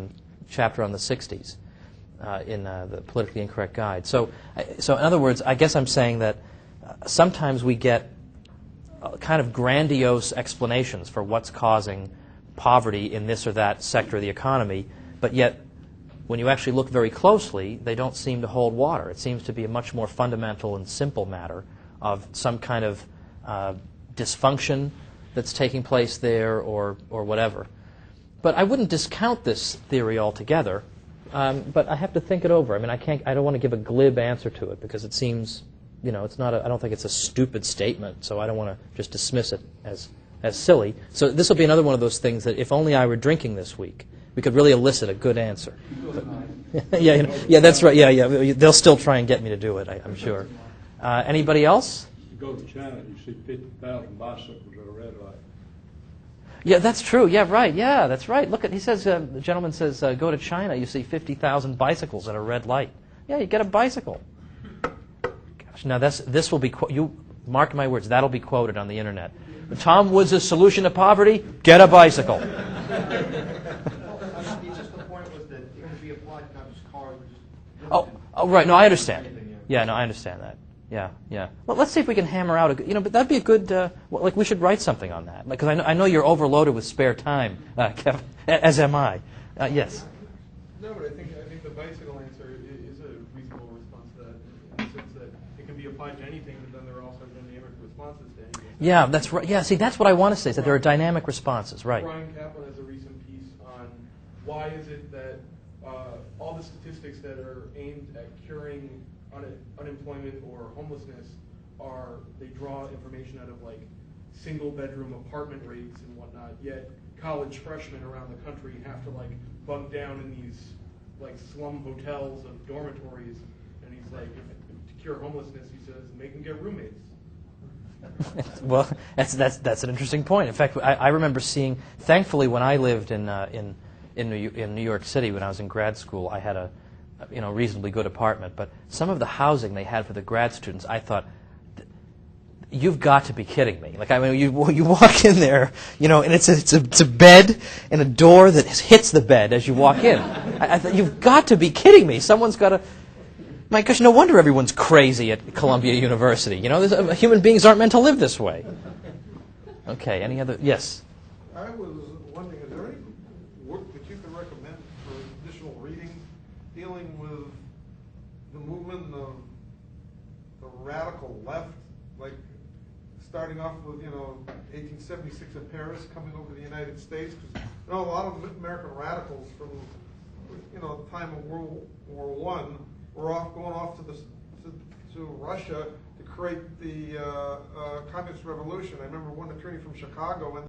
chapter on the 60s in the Politically Incorrect Guide. So in other words, I guess I'm saying that sometimes we get kind of grandiose explanations for what's causing poverty in this or that sector of the economy, but yet when you actually look very closely, they don't seem to hold water. It seems to be a much more fundamental and simple matter of some kind of dysfunction that's taking place there or whatever. But I wouldn't discount this theory altogether, but I have to think it over. I mean, I don't want to give a glib answer to it because it seems, it's not I don't think it's a stupid statement, so I don't want to just dismiss it as silly. So this will be another one of those things that if only I were drinking this week, we could really elicit a good answer. Yeah, that's right. Yeah. They'll still try and get me to do it, I'm sure. Anybody else? You go to China, you see 50,000 bicycles at a red light. Yeah, that's true. Yeah, right. Yeah, that's right. Look at, he says, the gentleman says, go to China, you see 50,000 bicycles at a red light. Yeah, you get a bicycle. Gosh, now this will be, you mark my words, that'll be quoted on the internet. Tom Woods' solution to poverty, get a bicycle. It's just the point was that it could be applied to not just cars, Oh, right. No, I understand. Yeah, no, I understand that. Yeah. Well, let's see if we can hammer out but that'd be a good, we should write something on that. Because I know you're overloaded with spare time, Kevin, as am I. Yes? No, but I think the bicycle answer is a reasonable response to that, in the sense that it can be applied to anything, but then there are also dynamic responses to anything. Yeah, that's right. Yeah, see, that's what I want to say, is that there are dynamic responses, right. Brian Kaplan has a recent piece on why is it that all the statistics that are aimed at curing unemployment or homelessness they draw information out of single bedroom apartment rates and whatnot, yet college freshmen around the country have to bunk down in these slum hotels of dormitories, and he's to cure homelessness, he says, make them get roommates. Well, that's an interesting point. In fact, I remember seeing, thankfully, when I lived in New York City when I was in grad school, I had a reasonably good apartment. But some of the housing they had for the grad students, I thought, you've got to be kidding me. You walk in there, and it's a bed and a door that hits the bed as you walk in. I thought, you've got to be kidding me. Someone's got to. My gosh, no wonder everyone's crazy at Columbia University. Human beings aren't meant to live this way. Okay, any other? Yes? I was wondering, is there any work that you can recommend for additional reading dealing with the movement of the radical left, starting off with, 1876 in Paris, coming over to the United States? Because, a lot of American radicals from, the time of World War I were going off to Russia to create the communist revolution. I remember one attorney from Chicago